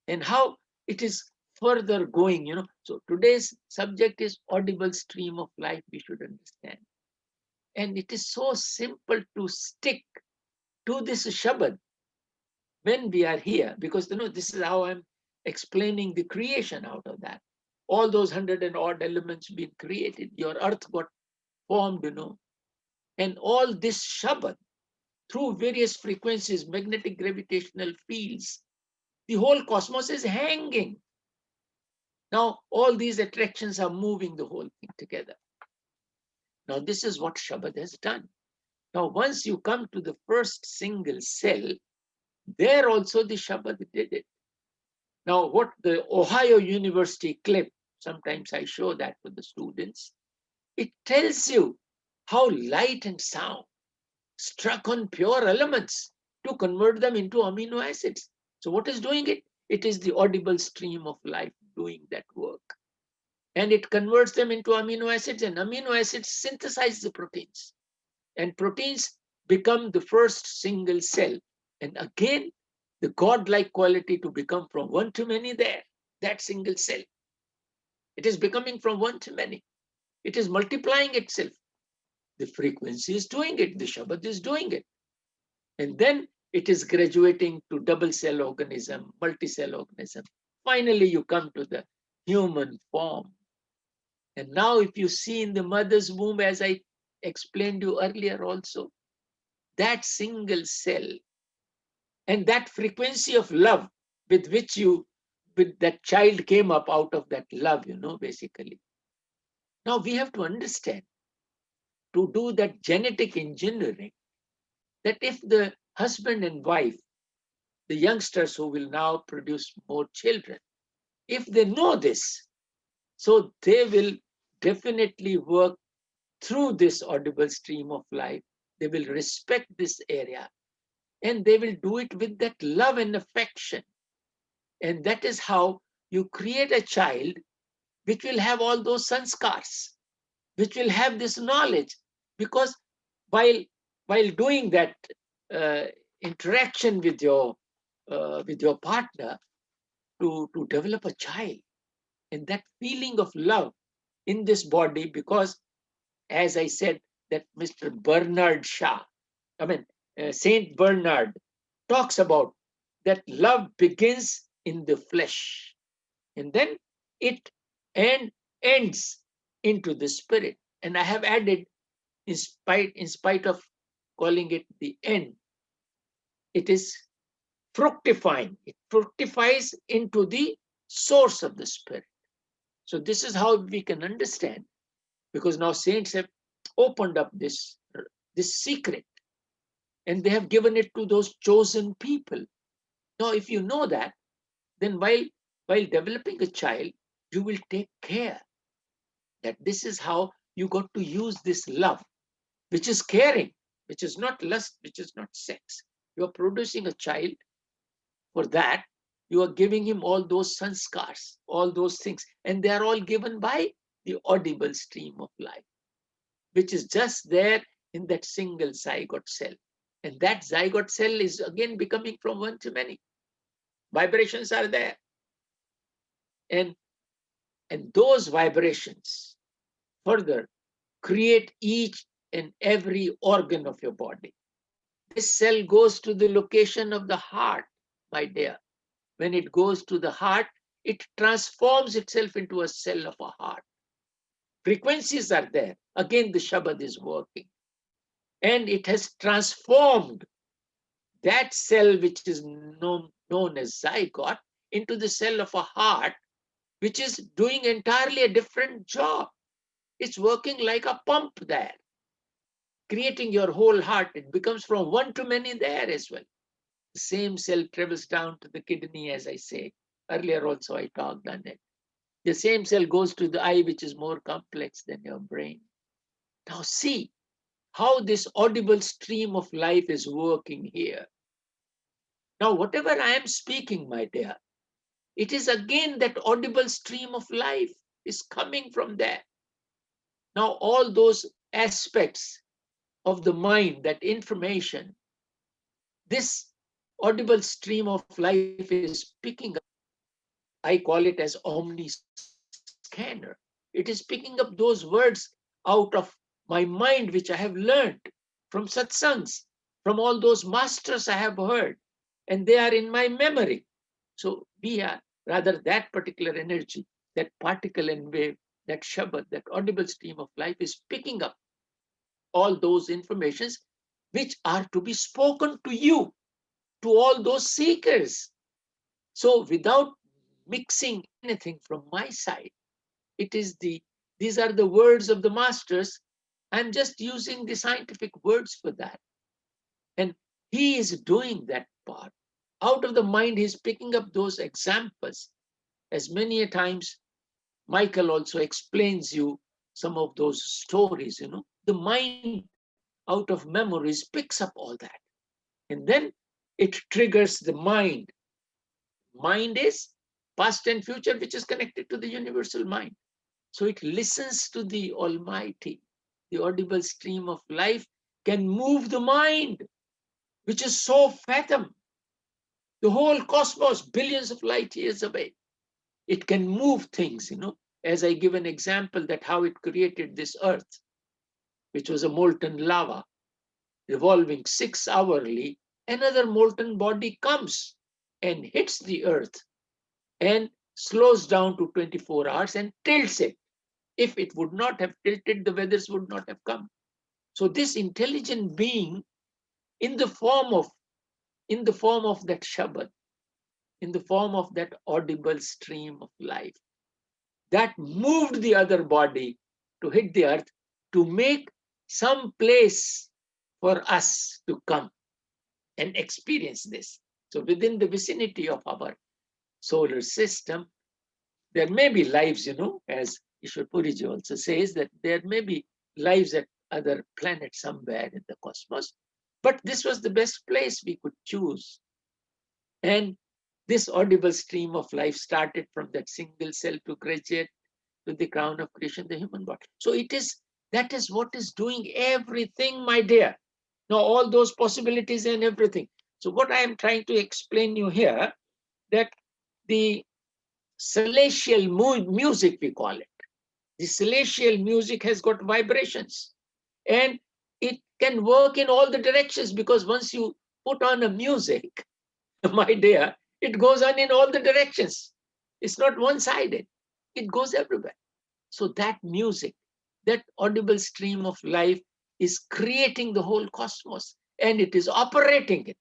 and how it is further going, So today's subject is audible stream of life, we should understand. And it is so simple to stick to this Shabad when we are here, because this is how I'm explaining the creation out of that. All those 100 and odd elements being created, your earth got formed, and all this Shabad through various frequencies, magnetic gravitational fields, the whole cosmos is hanging. Now, all these attractions are moving the whole thing together. Now, this is what Shabbat has done. Now, once you come to the first single cell, there also the Shabbat did it. Now, what the Ohio University clip, sometimes I show that to the students, it tells you how light and sound struck on pure elements to to convert them into amino acids. So what is doing it? It is the audible stream of life doing that work. And it converts them into amino acids, and amino acids synthesize the proteins. And proteins become the first single cell. And again, the godlike quality to become from one to many there, that single cell. It is becoming from one to many. It is multiplying itself. The frequency is doing it. The Shabbat is doing it. And then it is graduating to double cell organism, multi-cell organism. Finally, you come to the human form. And now if you see in the mother's womb, as I explained you earlier also, that single cell and that frequency of love with which with that child came up out of that love, basically. Now we have to understand, to do that genetic engineering, that if the husband and wife, the youngsters who will now produce more children, if they know this, so they will definitely work through this audible stream of life. They will respect this area, and they will do it with that love and affection. And that is how you create a child which will have all those sanskars, which will have this knowledge. Because while doing that interaction with your partner, to develop a child, and that feeling of love in this body, because as I said, that Mr. Bernard Shaw, Saint Bernard talks about that love begins in the flesh, and then it ends into the spirit. And I have added, in spite of calling it the end, it is fructifying. It fructifies into the source of the spirit. So this is how we can understand, because now saints have opened up this secret, and they have given it to those chosen people. Now, if you know that, then while developing a child, you will take care that this is how you got to use this love, which is caring, which is not lust, which is not sex. You are producing a child. For that, you are giving him all those sanskars, all those things, and they are all given by the audible stream of life, which is just there in that single zygote cell. And that zygote cell is again becoming from one to many. Vibrations are there. And those vibrations further create each and every organ of your body. This cell goes to the location of the heart, my dear. When it goes to the heart, it transforms itself into a cell of a heart. Frequencies are there. Again, the Shabbat is working. And it has transformed that cell, which is known as zygote, into the cell of a heart, which is doing entirely a different job. It's working like a pump there, creating your whole heart. It becomes from one to many there as well. The same cell travels down to the kidney, as I say. Earlier also I talked on it. The same cell goes to the eye, which is more complex than your brain. Now see how this audible stream of life is working here. Now, whatever I am speaking, my dear, it is again that audible stream of life is coming from there. Now, all those aspects of the mind, that information, this audible stream of life is picking up. I call it as omni-scanner. It is picking up those words out of my mind, which I have learned from satsangs, from all those masters I have heard, and they are in my memory. So we are, rather, that particular energy, that particle and wave, that Shabbat, that audible stream of life is picking up all those informations which are to be spoken to you, to all those seekers. So without mixing anything from my side, it is these are the words of the masters. I'm just using the scientific words for that. And he is doing that part. Out of the mind, he's picking up those examples. As many a times, Michael also explains you some of those stories, the mind out of memories picks up all that. And then it triggers the mind. Mind is past and future, which is connected to the universal mind. So it listens to the Almighty. The audible stream of life can move the mind, which is so fathom. The whole cosmos, billions of light years away. It can move things, as I give an example that how it created this earth, which was a molten lava, revolving 6 hourly. Another molten body comes and hits the earth and slows down to 24 hours and tilts it. If it would not have tilted, the weathers would not have come. So this intelligent being, in the form of that Shabbat, in the form of that audible stream of life, that moved the other body to hit the earth, to make some place for us to come and experience this. So within the vicinity of our solar system, there may be lives, as Ishwar Puriji also says, that there may be lives at other planets somewhere in the cosmos, but this was the best place we could choose. And this audible stream of life started from that single cell to graduate to the crown of creation, the human body. So that is what is doing everything, my dear. Now, all those possibilities and everything. So what I am trying to explain you here, that the celestial music, we call it. The celestial music has got vibrations, and it can work in all the directions, because once you put on a music, my dear, it goes on in all the directions. It's not one-sided. It goes everywhere. So that music, that audible stream of life is creating the whole cosmos, and it is operating it.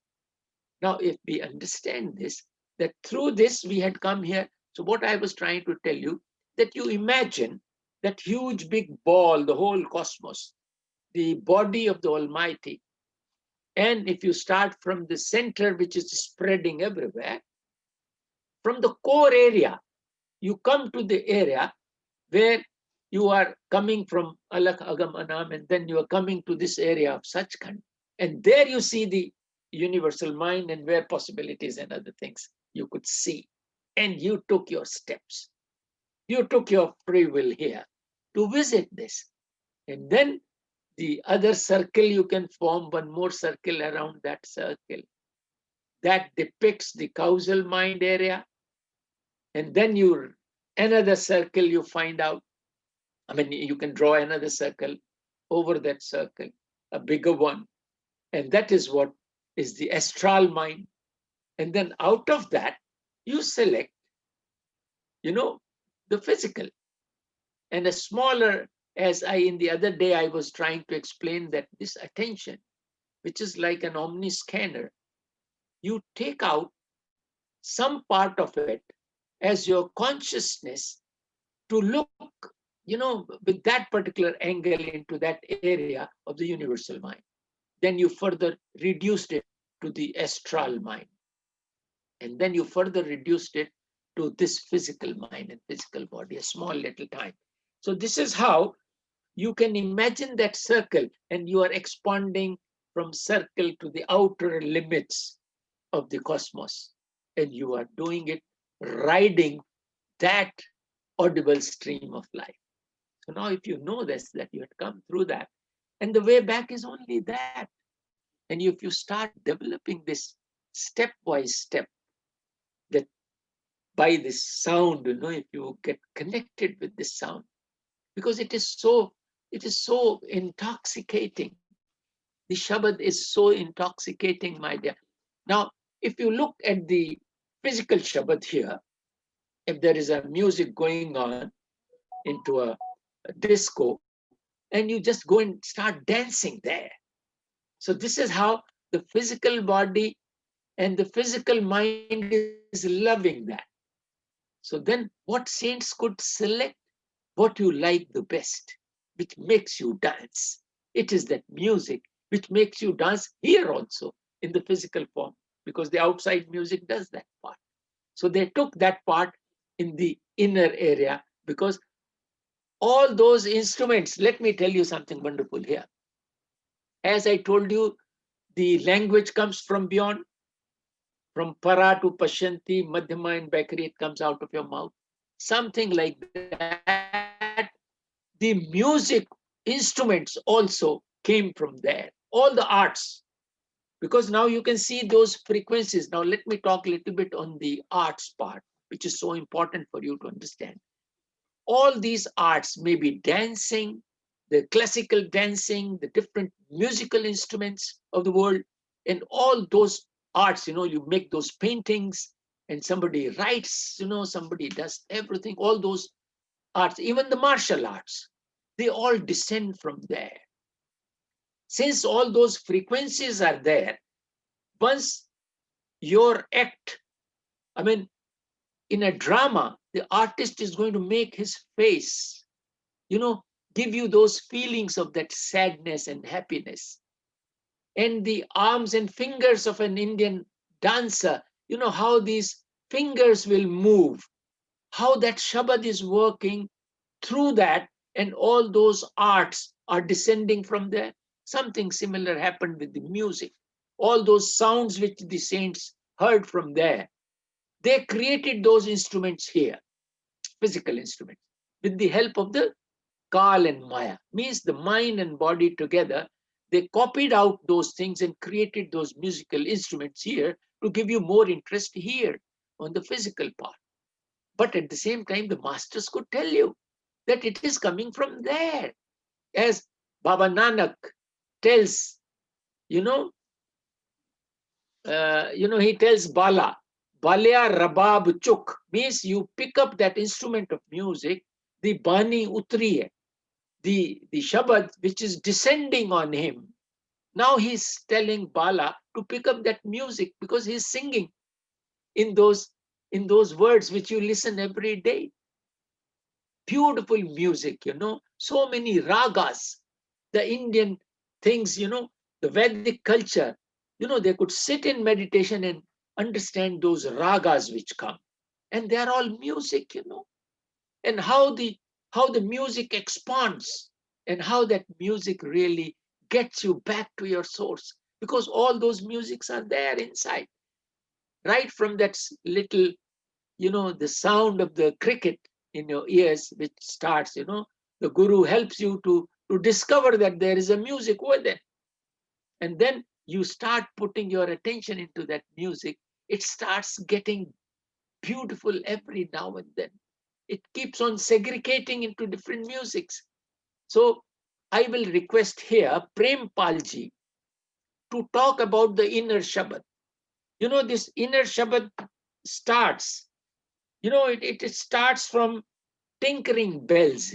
Now, if we understand this, that through this we had come here. So what I was trying to tell you, that you imagine that huge big ball, the whole cosmos, the body of the Almighty. And if you start from the center, which is spreading everywhere, from the core area, you come to the area where you are coming from Alak Agam Anam, and then you are coming to this area of Sachkhand. And there you see the universal mind, and where possibilities and other things you could see. And you took your steps. You took your free will here to visit this. And then the other circle, you can form one more circle around that circle. That depicts the causal mind area. And then another circle you find out. I mean, you can draw another circle over that circle, a bigger one. And that is what is the astral mind. And then out of that, you select, the physical. And a smaller, as in the other day, I was trying to explain that this attention, which is like an omni scanner, you take out some part of it as your consciousness to look, with that particular angle into that area of the universal mind. Then you further reduced it to the astral mind. And then you further reduced it to this physical mind and physical body, a small little time. So this is how you can imagine that circle, and you are expanding from circle to the outer limits of the cosmos. And you are doing it, riding that audible stream of life. So now if you know this, that you had come through that, and the way back is only that. And if you start developing this stepwise step, that by this sound, if you get connected with this sound, because it is so intoxicating. The Shabbat is so intoxicating, my dear. Now, if you look at the physical Shabbat here, if there is a music going on into a disco, and you just go and start dancing there. So this is how the physical body and the physical mind is loving that. So then what saints could select what you like the best, which makes you dance. It is that music which makes you dance here also in the physical form, because the outside music does that part. So they took that part in the inner area, because all those instruments, let me tell you something wonderful here. As I told you, the language comes from beyond. From para to pashanti, madhyama and bakri, it comes out of your mouth. Something like that. The music instruments also came from there. All the arts, because now you can see those frequencies. Now let me talk a little bit on the arts part, which is so important for you to understand. All these arts, may be dancing, the classical dancing, the different musical instruments of the world, and all those arts, you make those paintings and somebody writes, somebody does everything, all those arts, even the martial arts, they all descend from there. Since all those frequencies are there, once your act, I mean, in a drama, the artist is going to make his face, give you those feelings of that sadness and happiness. And the arms and fingers of an Indian dancer, how these fingers will move, how that Shabad is working through that, and all those arts are descending from there. Something similar happened with the music. All those sounds which the saints heard from there, they created those instruments here, physical instruments, with the help of the Kal and Maya, means the mind and body together. They copied out those things and created those musical instruments here to give you more interest here on the physical part. But at the same time, the masters could tell you that it is coming from there. As Baba Nanak tells, he tells Bala, Balya Rabab Chuk, means you pick up that instrument of music, the Bani Utri, the Shabad which is descending on him. Now he's telling Bala to pick up that music because he's singing in those words which you listen every day. Beautiful music, so many ragas, the Indian things, the Vedic culture, they could sit in meditation and understand those ragas which come. And they are all music, and how the music expands and how that music really gets you back to your source, because all those musics are there inside, right from that little, the sound of the cricket in your ears which starts, the guru helps you to discover that there is a music over there, and then you start putting your attention into that music. It starts getting beautiful every now and then. It keeps on segregating into different musics. So I will request here Prem Palji to talk about the inner Shabad. This inner Shabad starts, it starts from tinkering bells,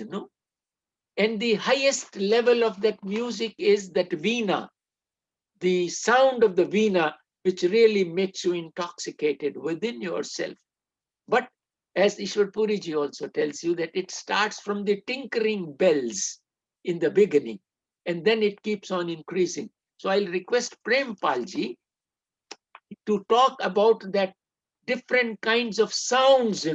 and the highest level of that music is that veena, the sound of the veena, which really makes you intoxicated within yourself. But as Ishwar Puriji also tells you, that it starts from the tinkering bells in the beginning, and then it keeps on increasing. So I'll request Prem Palji to talk about that different kinds of sounds,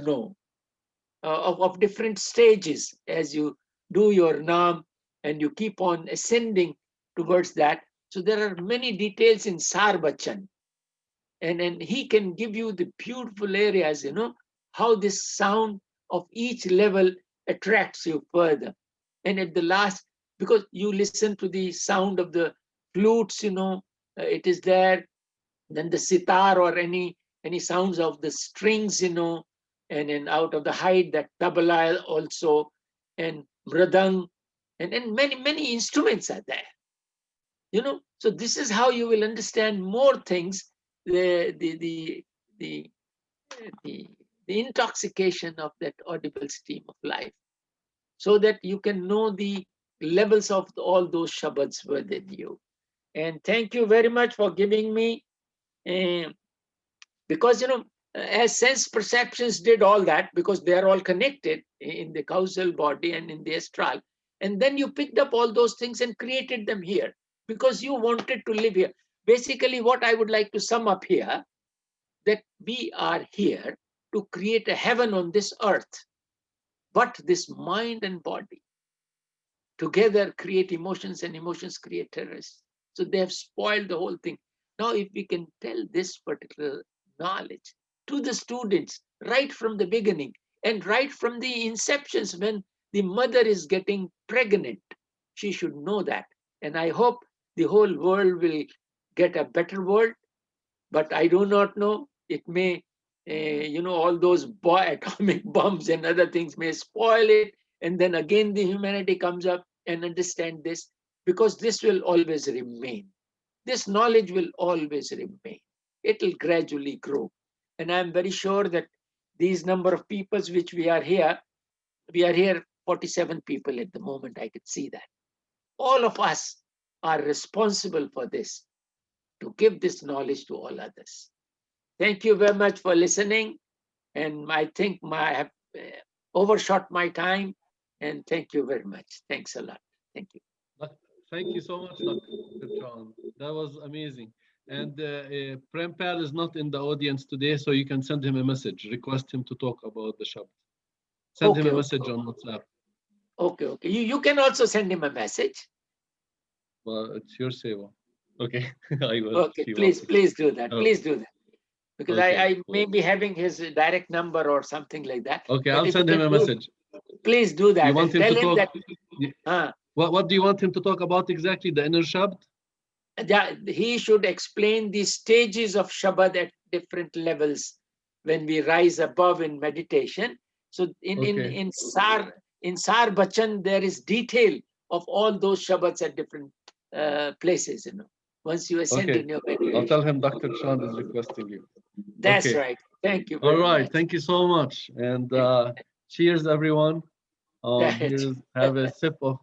of different stages as you do your Naam and you keep on ascending towards that. So there are many details in Sarbachan, and he can give you the beautiful areas, how this sound of each level attracts you further. And at the last, because you listen to the sound of the flutes, it is there, then the sitar or any sounds of the strings, and then out of the height, that tabla also, and mridang, and many instruments are there. So this is how you will understand more things, the intoxication of that audible stream of life, so that you can know the levels of all those shabads within you. And thank you very much for giving me, because as sense perceptions did all that, because they are all connected in the causal body and in the astral, and then you picked up all those things and created them here because you wanted to live here. Basically, what I would like to sum up here, that we are here to create a heaven on this earth, but this mind and body together create emotions, and emotions create terrorists. So they have spoiled the whole thing. Now, if we can tell this particular knowledge to the students right from the beginning and right from the inceptions when the mother is getting pregnant. She should know that. And I hope the whole world will get a better world, but I do not know. It may, all those atomic bombs and other things may spoil it. And then again, the humanity comes up and understand this, because this will always remain. This knowledge will always remain. It will gradually grow. And I'm very sure that these number of peoples which we are here 47 people at the moment, I could see that. All of us are responsible for this, to give this knowledge to all others. Thank you very much for listening. And I think I have overshot my time. And thank you very much. Thanks a lot. Thank you. Thank you so much, Dr. John. That was amazing. And Prem Pal is not in the audience today, so you can send him a message. Request him to talk about the Shabbat. Send him a message on WhatsApp. Okay. You can also send him a message. Well, it's your seva. Okay, I will. Okay, please do that. Please do that. Because I may be having his direct number or something like that. Okay, I'll send him a message. Please do that. You want him to talk? That, what do you want him to talk about exactly? The inner Shabbat? He should explain the stages of Shabbat at different levels when we rise above in meditation. So in Sar Bachan, there is detail of all those Shabbats at different places, once you ascend in your meditation. I'll tell him Dr. Chand is requesting you. That's right. Thank you very much. All right. much. Thank you so much. And cheers, everyone. Have a sip of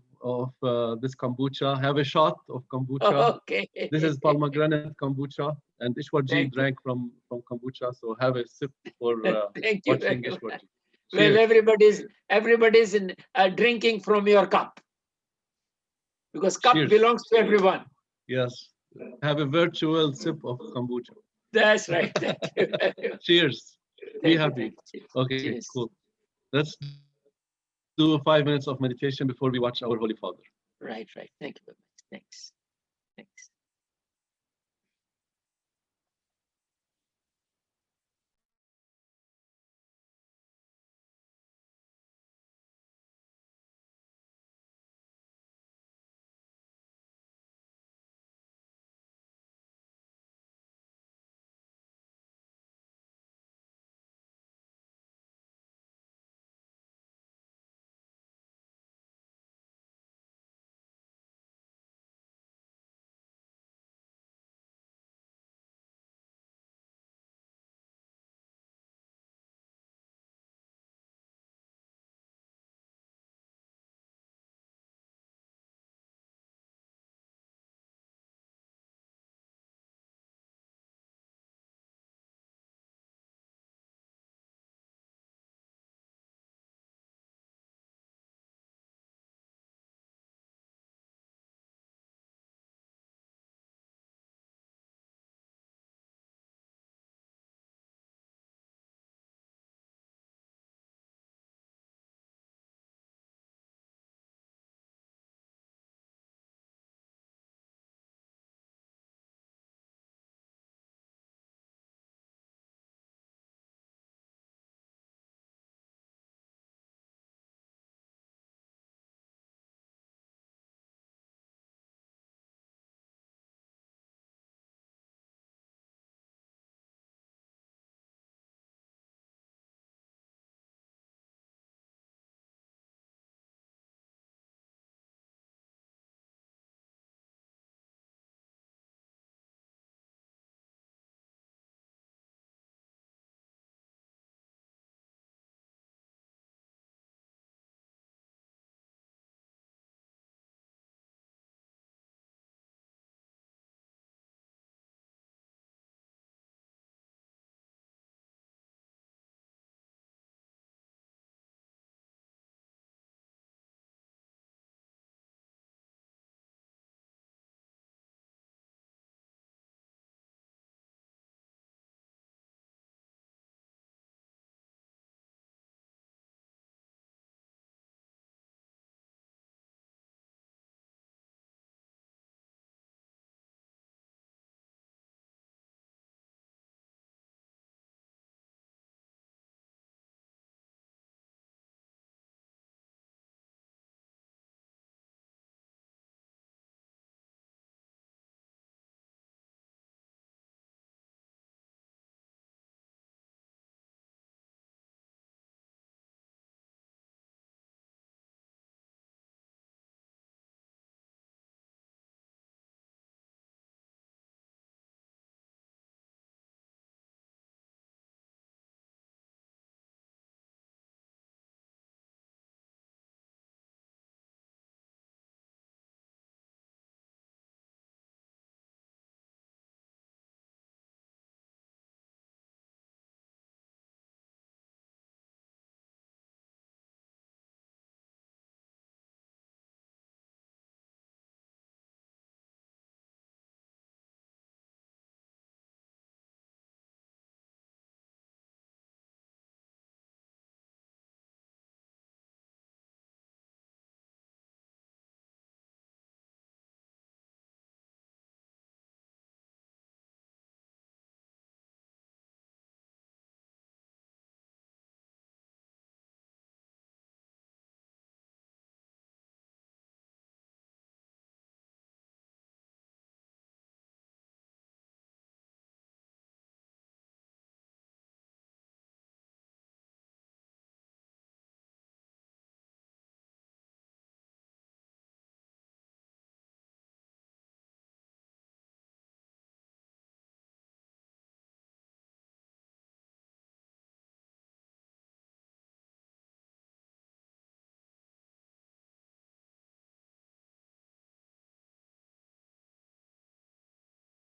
this kombucha. Have a shot of kombucha. Okay. This is pomegranate kombucha. And Ishwar ji drank from kombucha. So have a sip for Thank you watching Ishwar ji. Well, everybody's in, drinking from your cup. Because cup belongs to everyone. Yes. Have a virtual sip of kombucha. That's right. Thank you. Cheers. Be happy. Okay, Cheers. cool. Let's do 5 minutes of meditation before we watch our Holy Father. Right. Thank you very much. Thanks.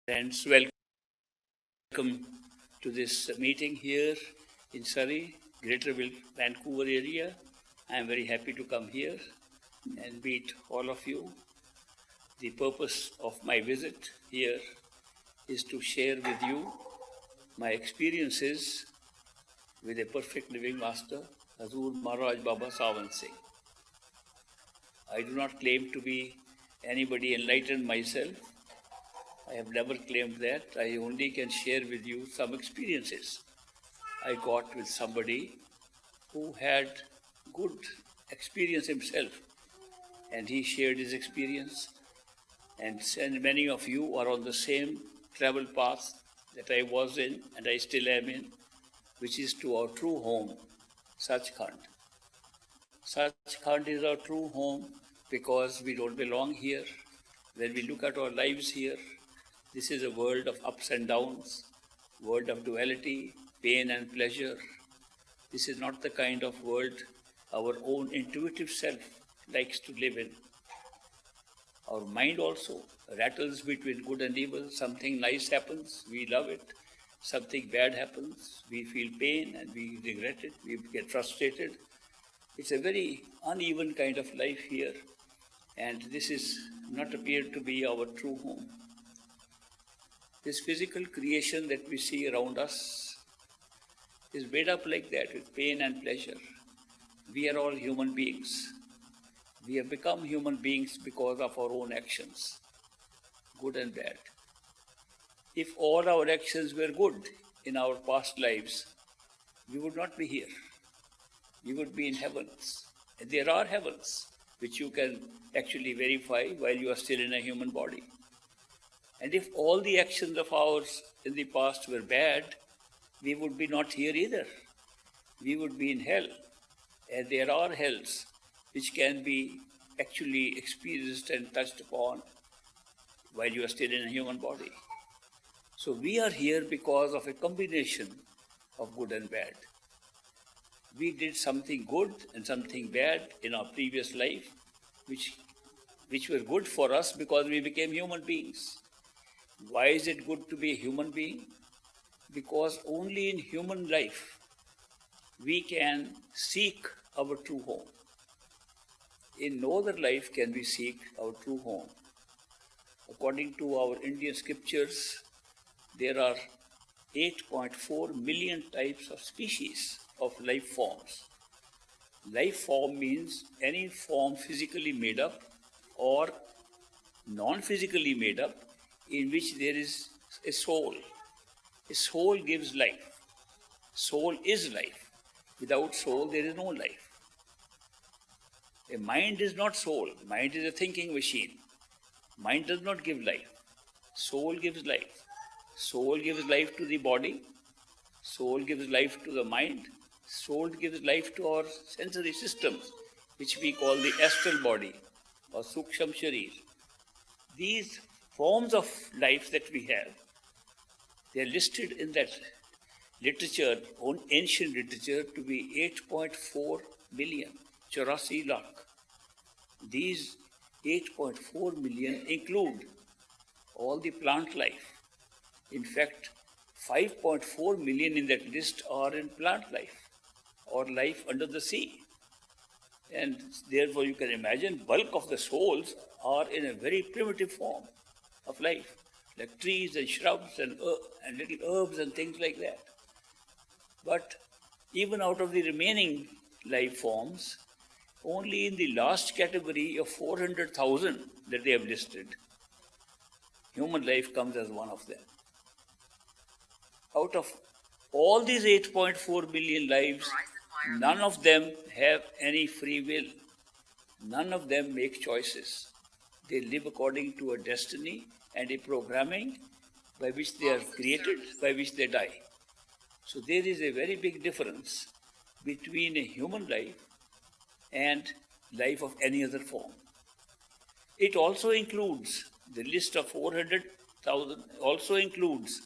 Friends, welcome to this meeting here in Surrey, Greater Vancouver area. I am very happy to come here and meet all of you. The purpose of my visit here is to share with you my experiences with a perfect living master, Hazur Maharaj Baba Sawan Singh. I do not claim to be anybody enlightened myself. I have never claimed that. I only can share with you some experiences I got with somebody who had good experience himself, and he shared his experience. And many of you are on the same travel path that I was in and I still am in, which is to our true home, Sachkhand. Sachkhand is our true home because we don't belong here. When we look at our lives here, this is a world of ups and downs, world of duality, pain and pleasure. This is not the kind of world our own intuitive self likes to live in. Our mind also rattles between good and evil. Something nice happens, we love it. Something bad happens, we feel pain and we regret it, we get frustrated. It's a very uneven kind of life here, and this is not appeared to be our true home. This physical creation that we see around us is made up like that with pain and pleasure. We are all human beings. We have become human beings because of our own actions, good and bad. If all our actions were good in our past lives, we would not be here. We would be in heavens. And there are heavens, which you can actually verify while you are still in a human body. And if all the actions of ours in the past were bad, we would be not here either. We would be in hell. And there are hells which can be actually experienced and touched upon while you are still in a human body. So we are here because of a combination of good and bad. We did something good and something bad in our previous life, which were good for us because we became human beings. Why is it good to be a human being? Because only in human life we can seek our true home. In no other life can we seek our true home. According to our Indian scriptures, there are 8.4 million types of species of life forms. Life form means any form physically made up or non-physically made up in which there is a soul. A soul gives life. Soul is life. Without soul, there is no life. A mind is not soul. Mind is a thinking machine. Mind does not give life. Soul gives life. Soul gives life to the body. Soul gives life to the mind. Soul gives life to our sensory systems, which we call the astral body or Suksham Sharir. These forms of life that we have, they are listed in that literature, ancient literature, to be 8.4 billion, 84 lakh. These 8.4 million include all the plant life. In fact, 5.4 million in that list are in plant life or life under the sea. And therefore you can imagine bulk of the souls are in a very primitive form of life, like trees and shrubs and little herbs and things like that. But even out of the remaining life forms, only in the last category of 400,000 that they have listed, human life comes as one of them. Out of all these 8.4 billion lives, none of them have any free will. None of them make choices. They live according to a destiny and a programming by which they are created, by which they die. So there is a very big difference between a human life and life of any other form. It also includes, the list of 400,000 also includes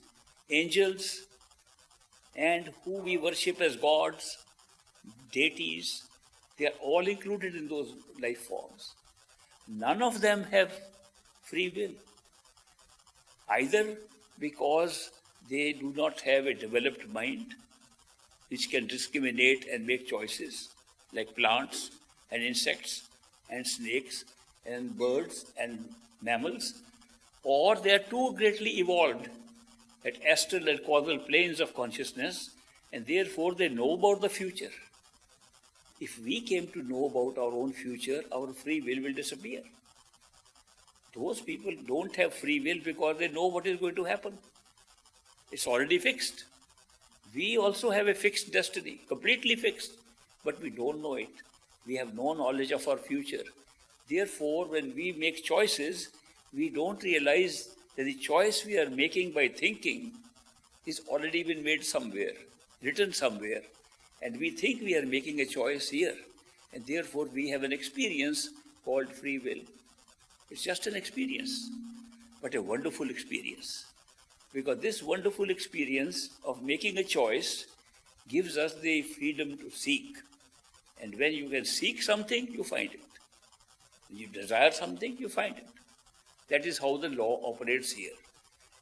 angels and who we worship as gods, deities. They are all included in those life forms. None of them have free will. either because they do not have a developed mind which can discriminate and make choices, like plants and insects and snakes and birds and mammals, or they are too greatly evolved at astral and causal planes of consciousness, and therefore they know about the future. If we came to know about our own future, our free will disappear. Those people don't have free will because they know what is going to happen. It's already fixed. We also have a fixed destiny, completely fixed, but we don't know it. We have no knowledge of our future. Therefore, when we make choices, we don't realize that the choice we are making by thinking is already been made somewhere, written somewhere, and we think we are making a choice here, and therefore we have an experience called free will. It's just an experience, but a wonderful experience. Because this wonderful experience of making a choice gives us the freedom to seek. And when you can seek something, you find it. When you desire something, you find it. That is how the law operates here.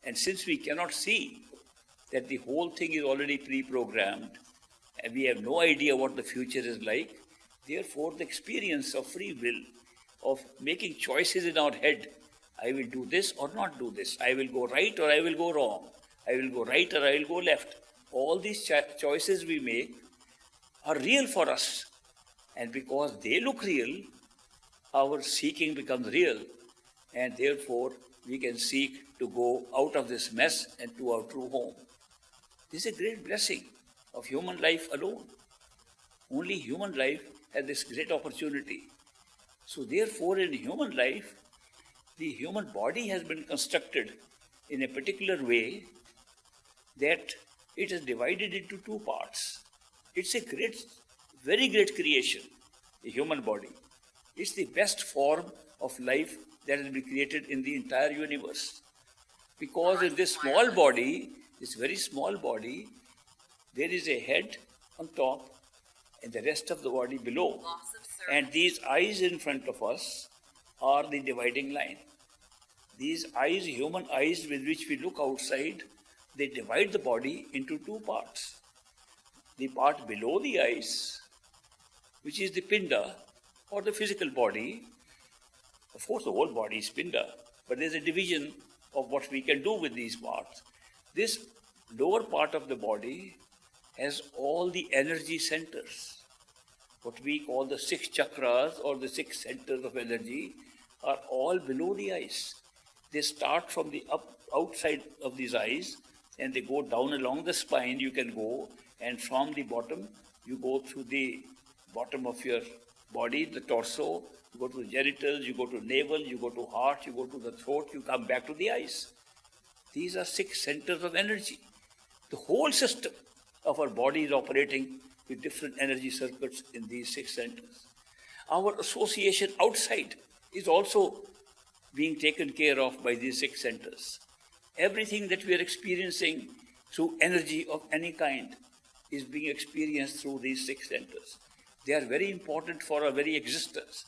And since we cannot see that the whole thing is already pre-programmed, and we have no idea what the future is like, therefore the experience of free will, of making choices in our head, I will do this or not do this, I will go right or I will go wrong, I will go right or I will go left. All these choices we make are real for us. And because they look real, our seeking becomes real. And therefore, we can seek to go out of this mess and to our true home. This is a great blessing of human life alone. Only human life has this great opportunity. So therefore, in human life, the human body has been constructed in a particular way that it is divided into two parts. It's a great, very great creation, the human body. It's the best form of life that has been created in the entire universe. Because in this small body, this very small body, there is a head on top and the rest of the body below. And these eyes in front of us are the dividing line. These eyes, human eyes with which we look outside, they divide the body into two parts. The part below the eyes, which is the pinda, or the physical body. Of course, the whole body is pinda, but there's a division of what we can do with these parts. This lower part of the body has all the energy centers. What we call the 6 chakras or the 6 centers of energy are all below the eyes. They start from the outside of these eyes and they go down along the spine. You can go, and from the bottom, you go through the bottom of your body, the torso, you go to the genitals, you go to navel, you go to heart, you go to the throat, you come back to the eyes. These are 6 centers of energy. The whole system of our body is operating with different energy circuits in these 6 centers. Our association outside is also being taken care of by these 6 centers. Everything that we are experiencing through energy of any kind is being experienced through these 6 centers. They are very important for our very existence.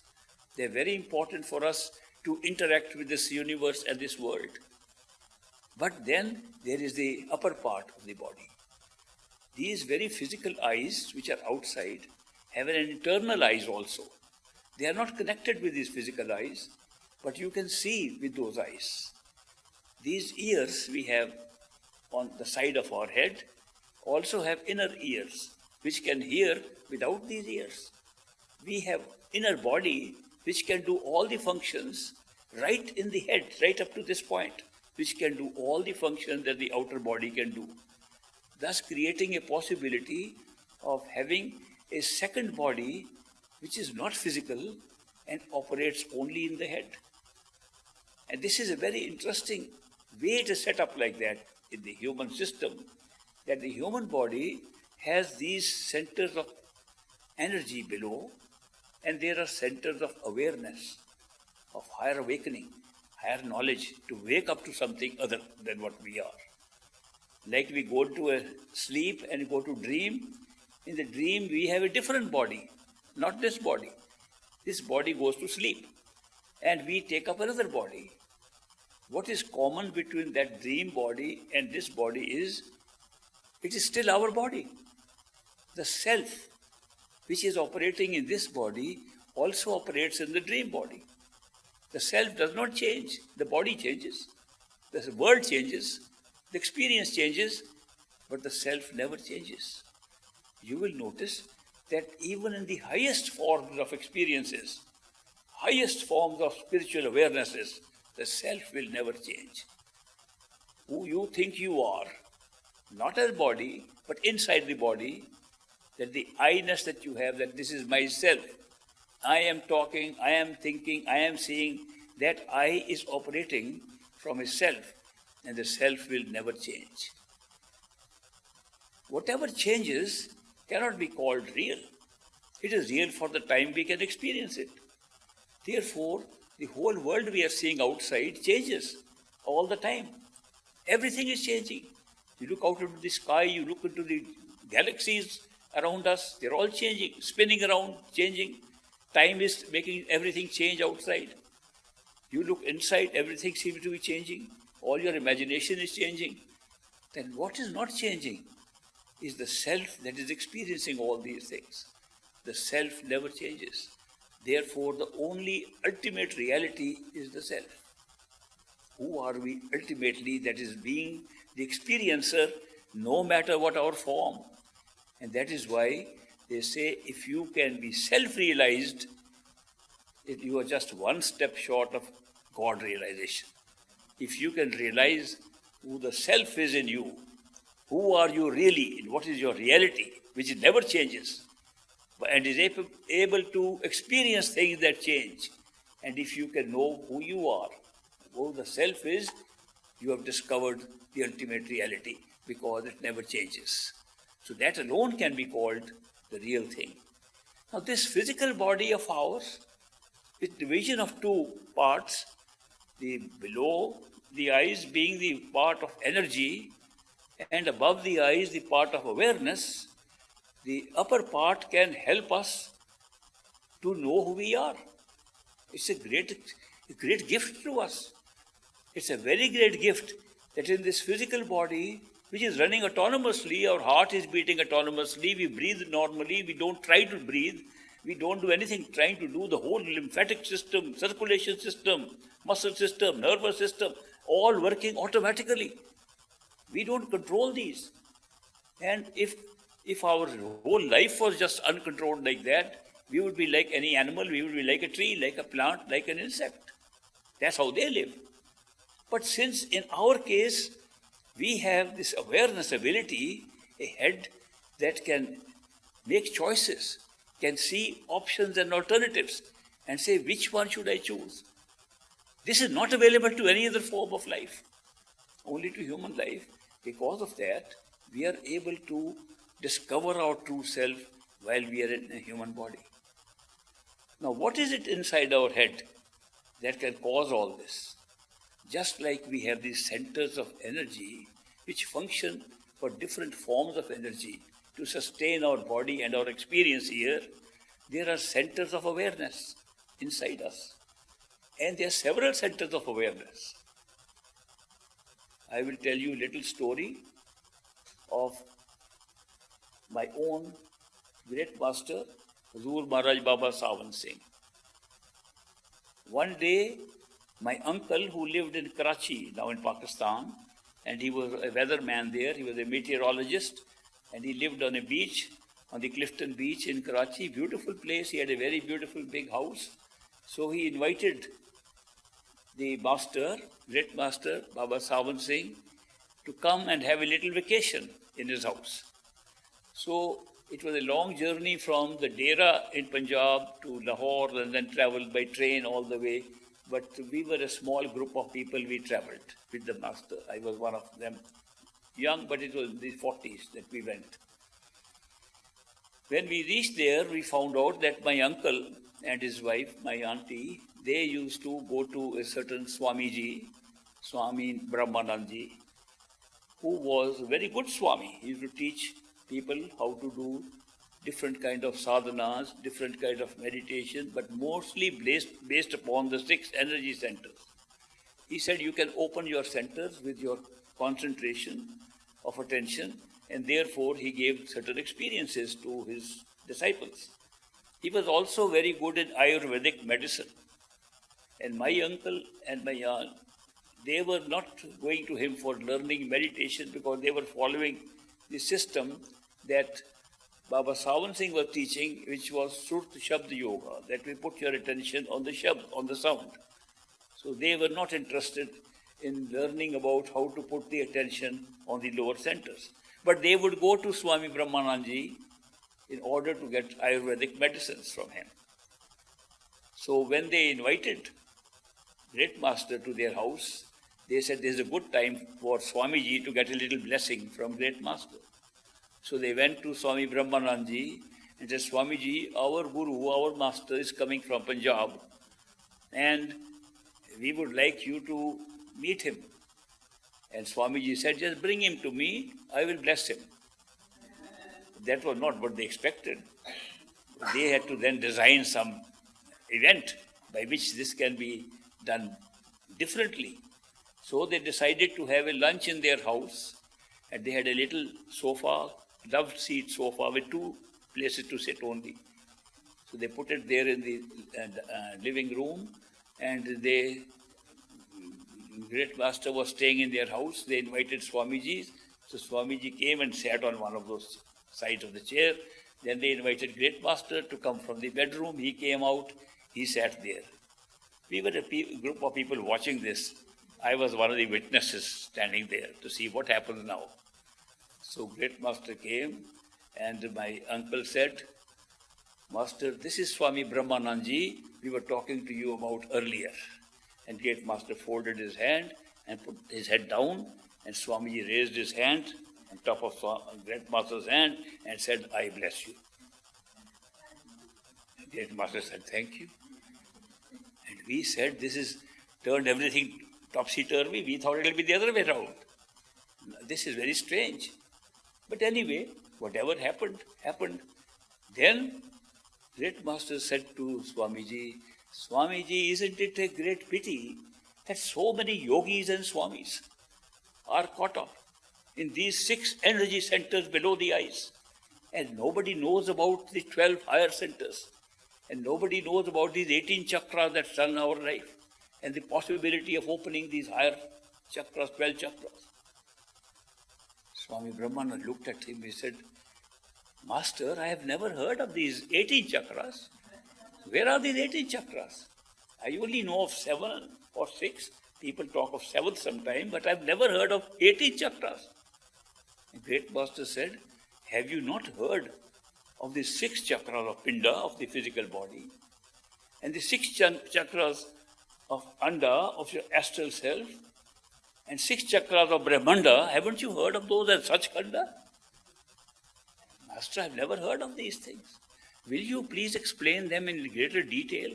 They are very important for us to interact with this universe and this world. But then there is the upper part of the body. These very physical eyes, which are outside, have an internal eyes also. They are not connected with these physical eyes, but you can see with those eyes. These ears we have on the side of our head also have inner ears, which can hear without these ears. We have inner body, which can do all the functions right in the head, right up to this point, which can do all the functions that the outer body can do, thus creating a possibility of having a second body which is not physical and operates only in the head. And this is a very interesting way to set up like that in the human system, that the human body has these centers of energy below, and there are centers of awareness, of higher awakening, higher knowledge, to wake up to something other than what we are. Like we go to a sleep and go to dream. In the dream, we have a different body, not this body. This body goes to sleep, and we take up another body. What is common between that dream body and this body is, it is still our body. The self, which is operating in this body, also operates in the dream body. The self does not change, the body changes, the world changes, the experience changes, but the self never changes. You will notice that even in the highest forms of experiences, highest forms of spiritual awarenesses, the self will never change. Who you think you are, not as body, but inside the body, that the I-ness that you have, that this is myself, I am talking, I am thinking, I am seeing, that I is operating from a self, and the self will never change. Whatever changes cannot be called real. It is real for the time we can experience it. Therefore, the whole world we are seeing outside changes all the time. Everything is changing. You look out into the sky, you look into the galaxies around us, they're all changing, spinning around, changing. Time is making everything change outside. You look inside, everything seems to be changing. All your imagination is changing. Then what is not changing is the self that is experiencing all these things. The self never changes. Therefore, the only ultimate reality is the self. Who are we ultimately? That is being the experiencer, no matter what our form. And that is why they say, if you can be self-realized, you are just one step short of God realization. If you can realize who the self is in you, who are you really, and what is your reality, which never changes, and is able to experience things that change. And if you can know who you are, who the self is, you have discovered the ultimate reality, because it never changes. So that alone can be called the real thing. Now this physical body of ours is division of two parts, the below the eyes being the part of energy, and above the eyes the part of awareness. The upper part can help us to know who we are. It's a great gift to us. It's a very great gift that in this physical body, which is running autonomously, our heart is beating autonomously, we breathe normally, we don't try to breathe, we don't do anything trying to do. The whole lymphatic system, circulation system, muscle system, nervous system, all working automatically. We don't control these. And if our whole life was just uncontrolled like that, we would be like any animal, we would be like a tree, like a plant, like an insect. That's how they live. But since in our case, we have this awareness ability, a head that can make choices, can see options and alternatives, and say, which one should I choose? This is not available to any other form of life, only to human life. Because of that, we are able to discover our true self while we are in a human body. Now, what is it inside our head that can cause all this? Just like we have these centers of energy which function for different forms of energy to sustain our body and our experience here, there are centers of awareness inside us. And there are several centers of awareness. I will tell you a little story of my own great master, Hazur Maharaj Baba Sawan Singh. One day, my uncle, who lived in Karachi, now in Pakistan, and he was a weatherman there, he was a meteorologist, and he lived on a beach, on the Clifton Beach in Karachi, beautiful place. He had a very beautiful big house. So he invited the master, great master, Baba Sawan Singh, to come and have a little vacation in his house. So it was a long journey from the Dera in Punjab to Lahore, and then traveled by train all the way. But we were a small group of people, we traveled with the master. I was one of them, young, but it was in the 40s that we went. When we reached there, we found out that my uncle and his wife, my auntie, they used to go to a certain Swamiji, Swami Brahmanandji, who was a very good Swami. He used to teach people how to do different kind of sadhanas, different kind of meditation, but mostly based upon the 6 energy centers. He said you can open your centers with your concentration of attention, and therefore he gave certain experiences to his disciples. He was also very good in Ayurvedic medicine. And my uncle and my aunt, they were not going to him for learning meditation because they were following the system that Baba Sawan Singh was teaching, which was Surt Shabd Yoga, that we put your attention on the Shabd, on the sound. So they were not interested in learning about how to put the attention on the lower centers. But they would go to Swami Brahmananji in order to get Ayurvedic medicines from him. So when they invited Great Master to their house, they said this is a good time for Swamiji to get a little blessing from Great Master. So they went to Swami Brahmananji and said, Swamiji, our Guru, our Master is coming from Punjab, and we would like you to meet him. And Swamiji said, just bring him to me, I will bless him. That was not what they expected. They had to then design some event by which this can be done differently. So they decided to have a lunch in their house, and they had a little sofa, loved seat sofa with two places to sit only. So they put it there in the living room, and Great Master was staying in their house. They invited Swamiji. So Swamiji came and sat on one of those sides of the chair. Then they invited Great Master to come from the bedroom. He came out. He sat there. We were a group of people watching this. I was one of the witnesses standing there to see what happens now. So Great Master came, and my uncle said, Master, this is Swami Brahmananji we were talking to you about earlier. And Great Master folded his hand and put his head down, and Swamiji raised his hand on top of Great Master's hand and said, I bless you. And Great Master said, thank you. And we said, this is turned everything topsy-turvy. We thought it will be the other way around. This is very strange. But anyway, whatever happened, happened. Then Great Master said to Swamiji, Swamiji, isn't it a great pity that so many yogis and swamis are caught up in these 6 energy centers below the eyes, and nobody knows about the 12 higher centers, and nobody knows about these 18 chakras that run our life, and the possibility of opening these higher chakras, 12 chakras. Swami Brahmananda looked at him. He said, Master, I have never heard of these 18 chakras. Where are these 18 chakras? I only know of 7 or 6. People talk of 7th sometime, but I've never heard of 18 chakras. The Great Master said, have you not heard of the 6 chakras of Pinda, of the physical body, and the 6 chakras of Anda, of your astral self, and 6 chakras of Brahmanda? Haven't you heard of those as Sachkhanda? Master, I've never heard of these things. Will you please explain them in greater detail?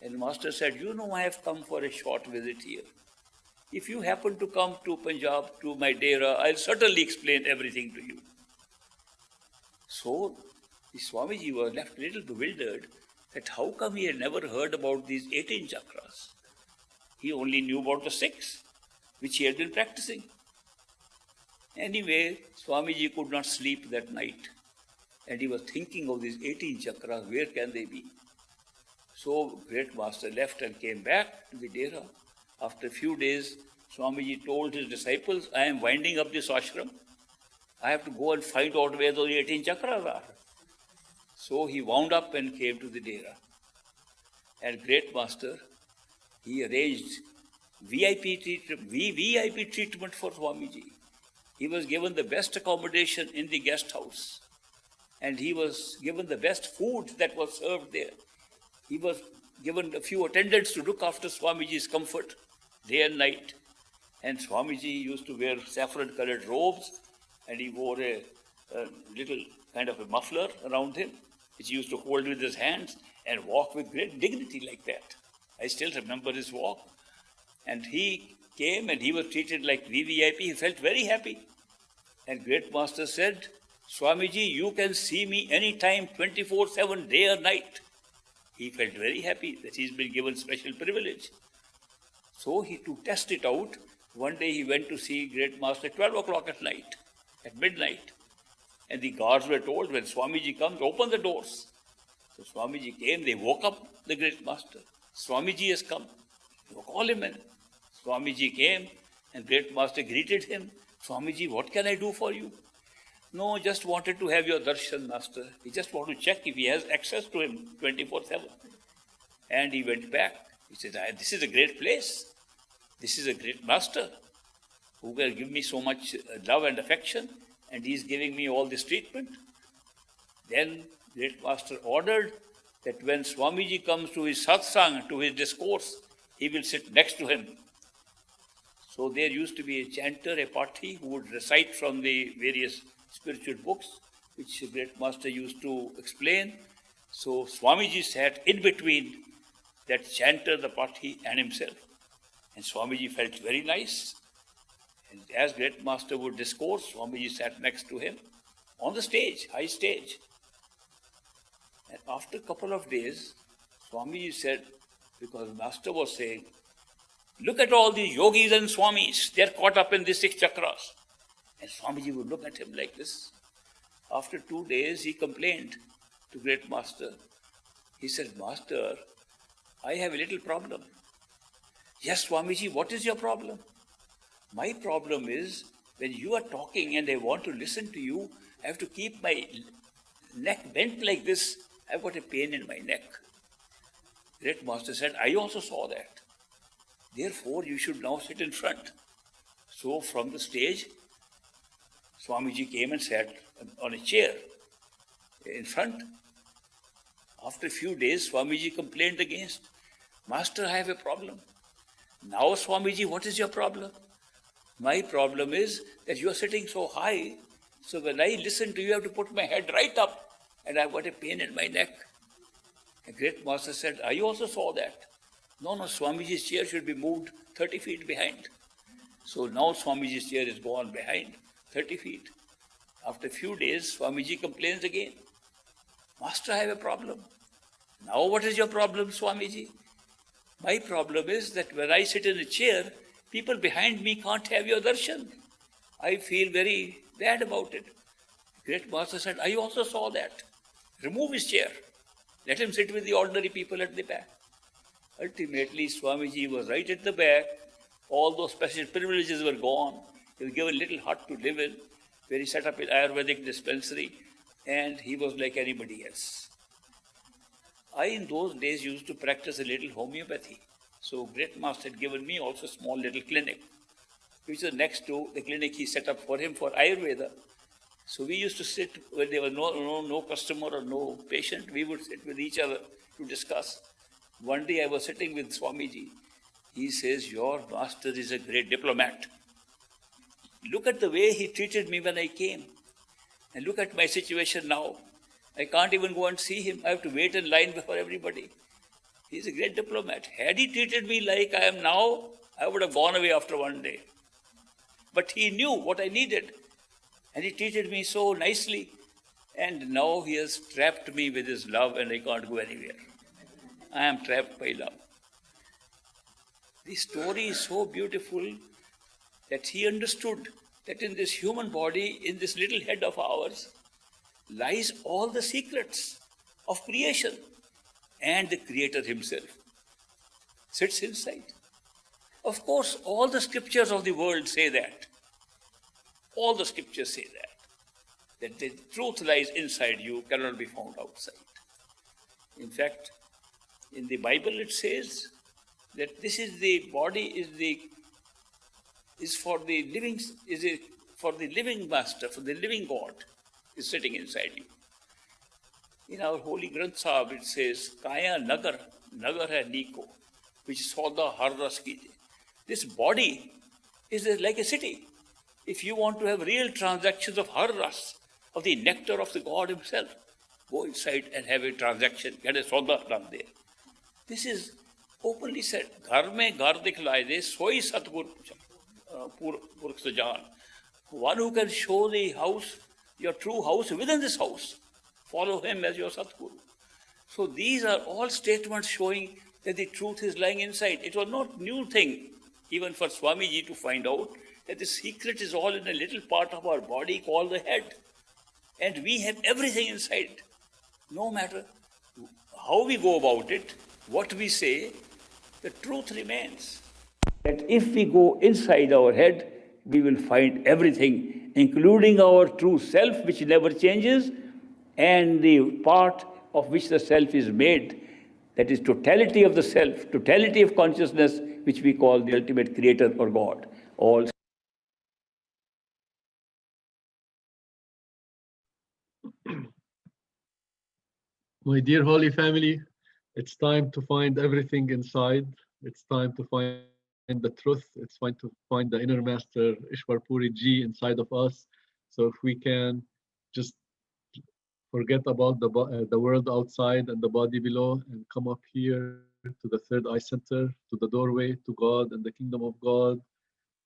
And Master said, you know, I have come for a short visit here. If you happen to come to Punjab, to my dera, I'll certainly explain everything to you. So the Swamiji was left a little bewildered that how come he had never heard about these 18 chakras. He only knew about the 6, which he had been practicing. Anyway, Swamiji could not sleep that night, and he was thinking of these 18 chakras, where can they be? So Great Master left and came back to the dera. After a few days, Swamiji told his disciples, I am winding up this ashram. I have to go and find out where those 18 chakras are. So he wound up and came to the dera. And Great Master, he arranged VIP treatment for Swamiji. He was given the best accommodation in the guest house, and he was given the best food that was served there. He was given a few attendants to look after Swamiji's comfort day and night. And Swamiji used to wear saffron-colored robes, and he wore a little kind of a muffler around him, which he used to hold with his hands and walk with great dignity like that. I still remember his walk. And he came and he was treated like VVIP. He felt very happy. And Great Master said, Swamiji, you can see me anytime, 24/7, day or night. He felt very happy that he's been given special privilege. So to test it out, one day he went to see Great Master at 12 o'clock at night, at midnight. And the guards were told, when Swamiji comes, open the doors. So Swamiji came, they woke up the Great Master. Swamiji has come. You call him in. Swamiji came and Great Master greeted him. Swamiji, what can I do for you? No, just wanted to have your darshan, Master. He just want to check if he has access to him 24/7. And he went back. He said, this is a great place. This is a great Master who will give me so much love and affection, and he is giving me all this treatment. Then Great Master ordered that when Swamiji comes to his satsang, to his discourse, he will sit next to him. So there used to be a chanter, a party, who would recite from the various spiritual books, which Great Master used to explain. So Swamiji sat in between that chanter, the party, and himself. And Swamiji felt very nice. And as Great Master would discourse, Swamiji sat next to him on the stage, high stage. And after a couple of days, Swamiji said, because Master was saying, look at all these yogis and swamis, they're caught up in the 6 chakras. And Swamiji would look at him like this. After 2 days, he complained to Great Master. He said, Master, I have a little problem. Yes, Swamiji, what is your problem? My problem is, when you are talking and I want to listen to you, I have to keep my neck bent like this. I've got a pain in my neck. Great Master said, I also saw that. Therefore, you should now sit in front. So from the stage, Swamiji came and sat on a chair in front. After a few days, Swamiji complained against, Master, I have a problem. Now, Swamiji, what is your problem? My problem is that you are sitting so high, so when I listen to you, I have to put my head right up, and I've got a pain in my neck. The Great Master said, I also saw that. No, Swamiji's chair should be moved 30 feet behind. So now Swamiji's chair is gone behind 30 feet. After a few days, Swamiji complains again. Master, I have a problem. Now what is your problem, Swamiji? My problem is that when I sit in a chair, people behind me can't have your darshan. I feel very bad about it. Great Master said, I also saw that. Remove his chair. Let him sit with the ordinary people at the back. Ultimately, Swamiji was right at the back. All those special privileges were gone. He was given a little hut to live in, where he set up an Ayurvedic dispensary, and he was like anybody else. I, in those days, used to practice a little homeopathy. So Great Master had given me also a small little clinic, which was next to the clinic he set up for him for Ayurveda. So we used to sit, when there was no customer or no patient, we would sit with each other to discuss. One day I was sitting with Swamiji. He says, your master is a great diplomat. Look at the way he treated me when I came. And look at my situation now. I can't even go and see him. I have to wait in line before everybody. He's a great diplomat. Had he treated me like I am now, I would have gone away after one day. But he knew what I needed. And he treated me so nicely. And now he has trapped me with his love and I can't go anywhere. I am trapped by love. The story is so beautiful that he understood that in this human body, in this little head of ours, lies all the secrets of creation, and the Creator himself sits inside. Of course, all the scriptures of the world say that. All the scriptures say that the truth lies inside you, cannot be found outside. In fact, in the Bible it says that this is the body is for the living master, for the living God is sitting inside you. In our holy Granth Sahib it says, Kaya Nagar hai Niko, which is Sauda Harras Kije. This body is like a city. If you want to have real transactions of Harras, of the nectar of the God himself, go inside and have a transaction, get a Sauda done there. This is openly said. Ghar mein ghar dikhlaye de, soi Satgur Purkh Sajan. One who can show the house, your true house within this house. Follow him as your Satguru. So these are all statements showing that the truth is lying inside. It was not new thing, even for Swamiji to find out that the secret is all in a little part of our body called the head. And we have everything inside. No matter how we go about it, what we say, the truth remains. That if we go inside our head, we will find everything, including our true self, which never changes, and the part of which the self is made, that is totality of the self, totality of consciousness, which we call the ultimate creator or God. All My dear Holy Family, it's time to find everything inside. It's time to find the truth. It's time to find the inner master, Ishwar Puri Ji, inside of us. So if we can just forget about the world outside and the body below and come up here to the third eye center, to the doorway to God and the kingdom of God.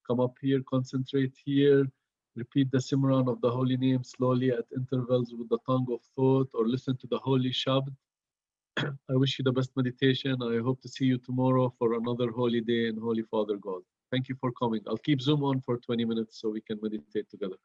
Come up here, concentrate here, repeat the Simran of the holy name slowly at intervals with the tongue of thought, or listen to the holy Shabd. I wish you the best meditation. I hope to see you tomorrow for another holy day in Holy Father God. Thank you for coming. I'll keep Zoom on for 20 minutes so we can meditate together.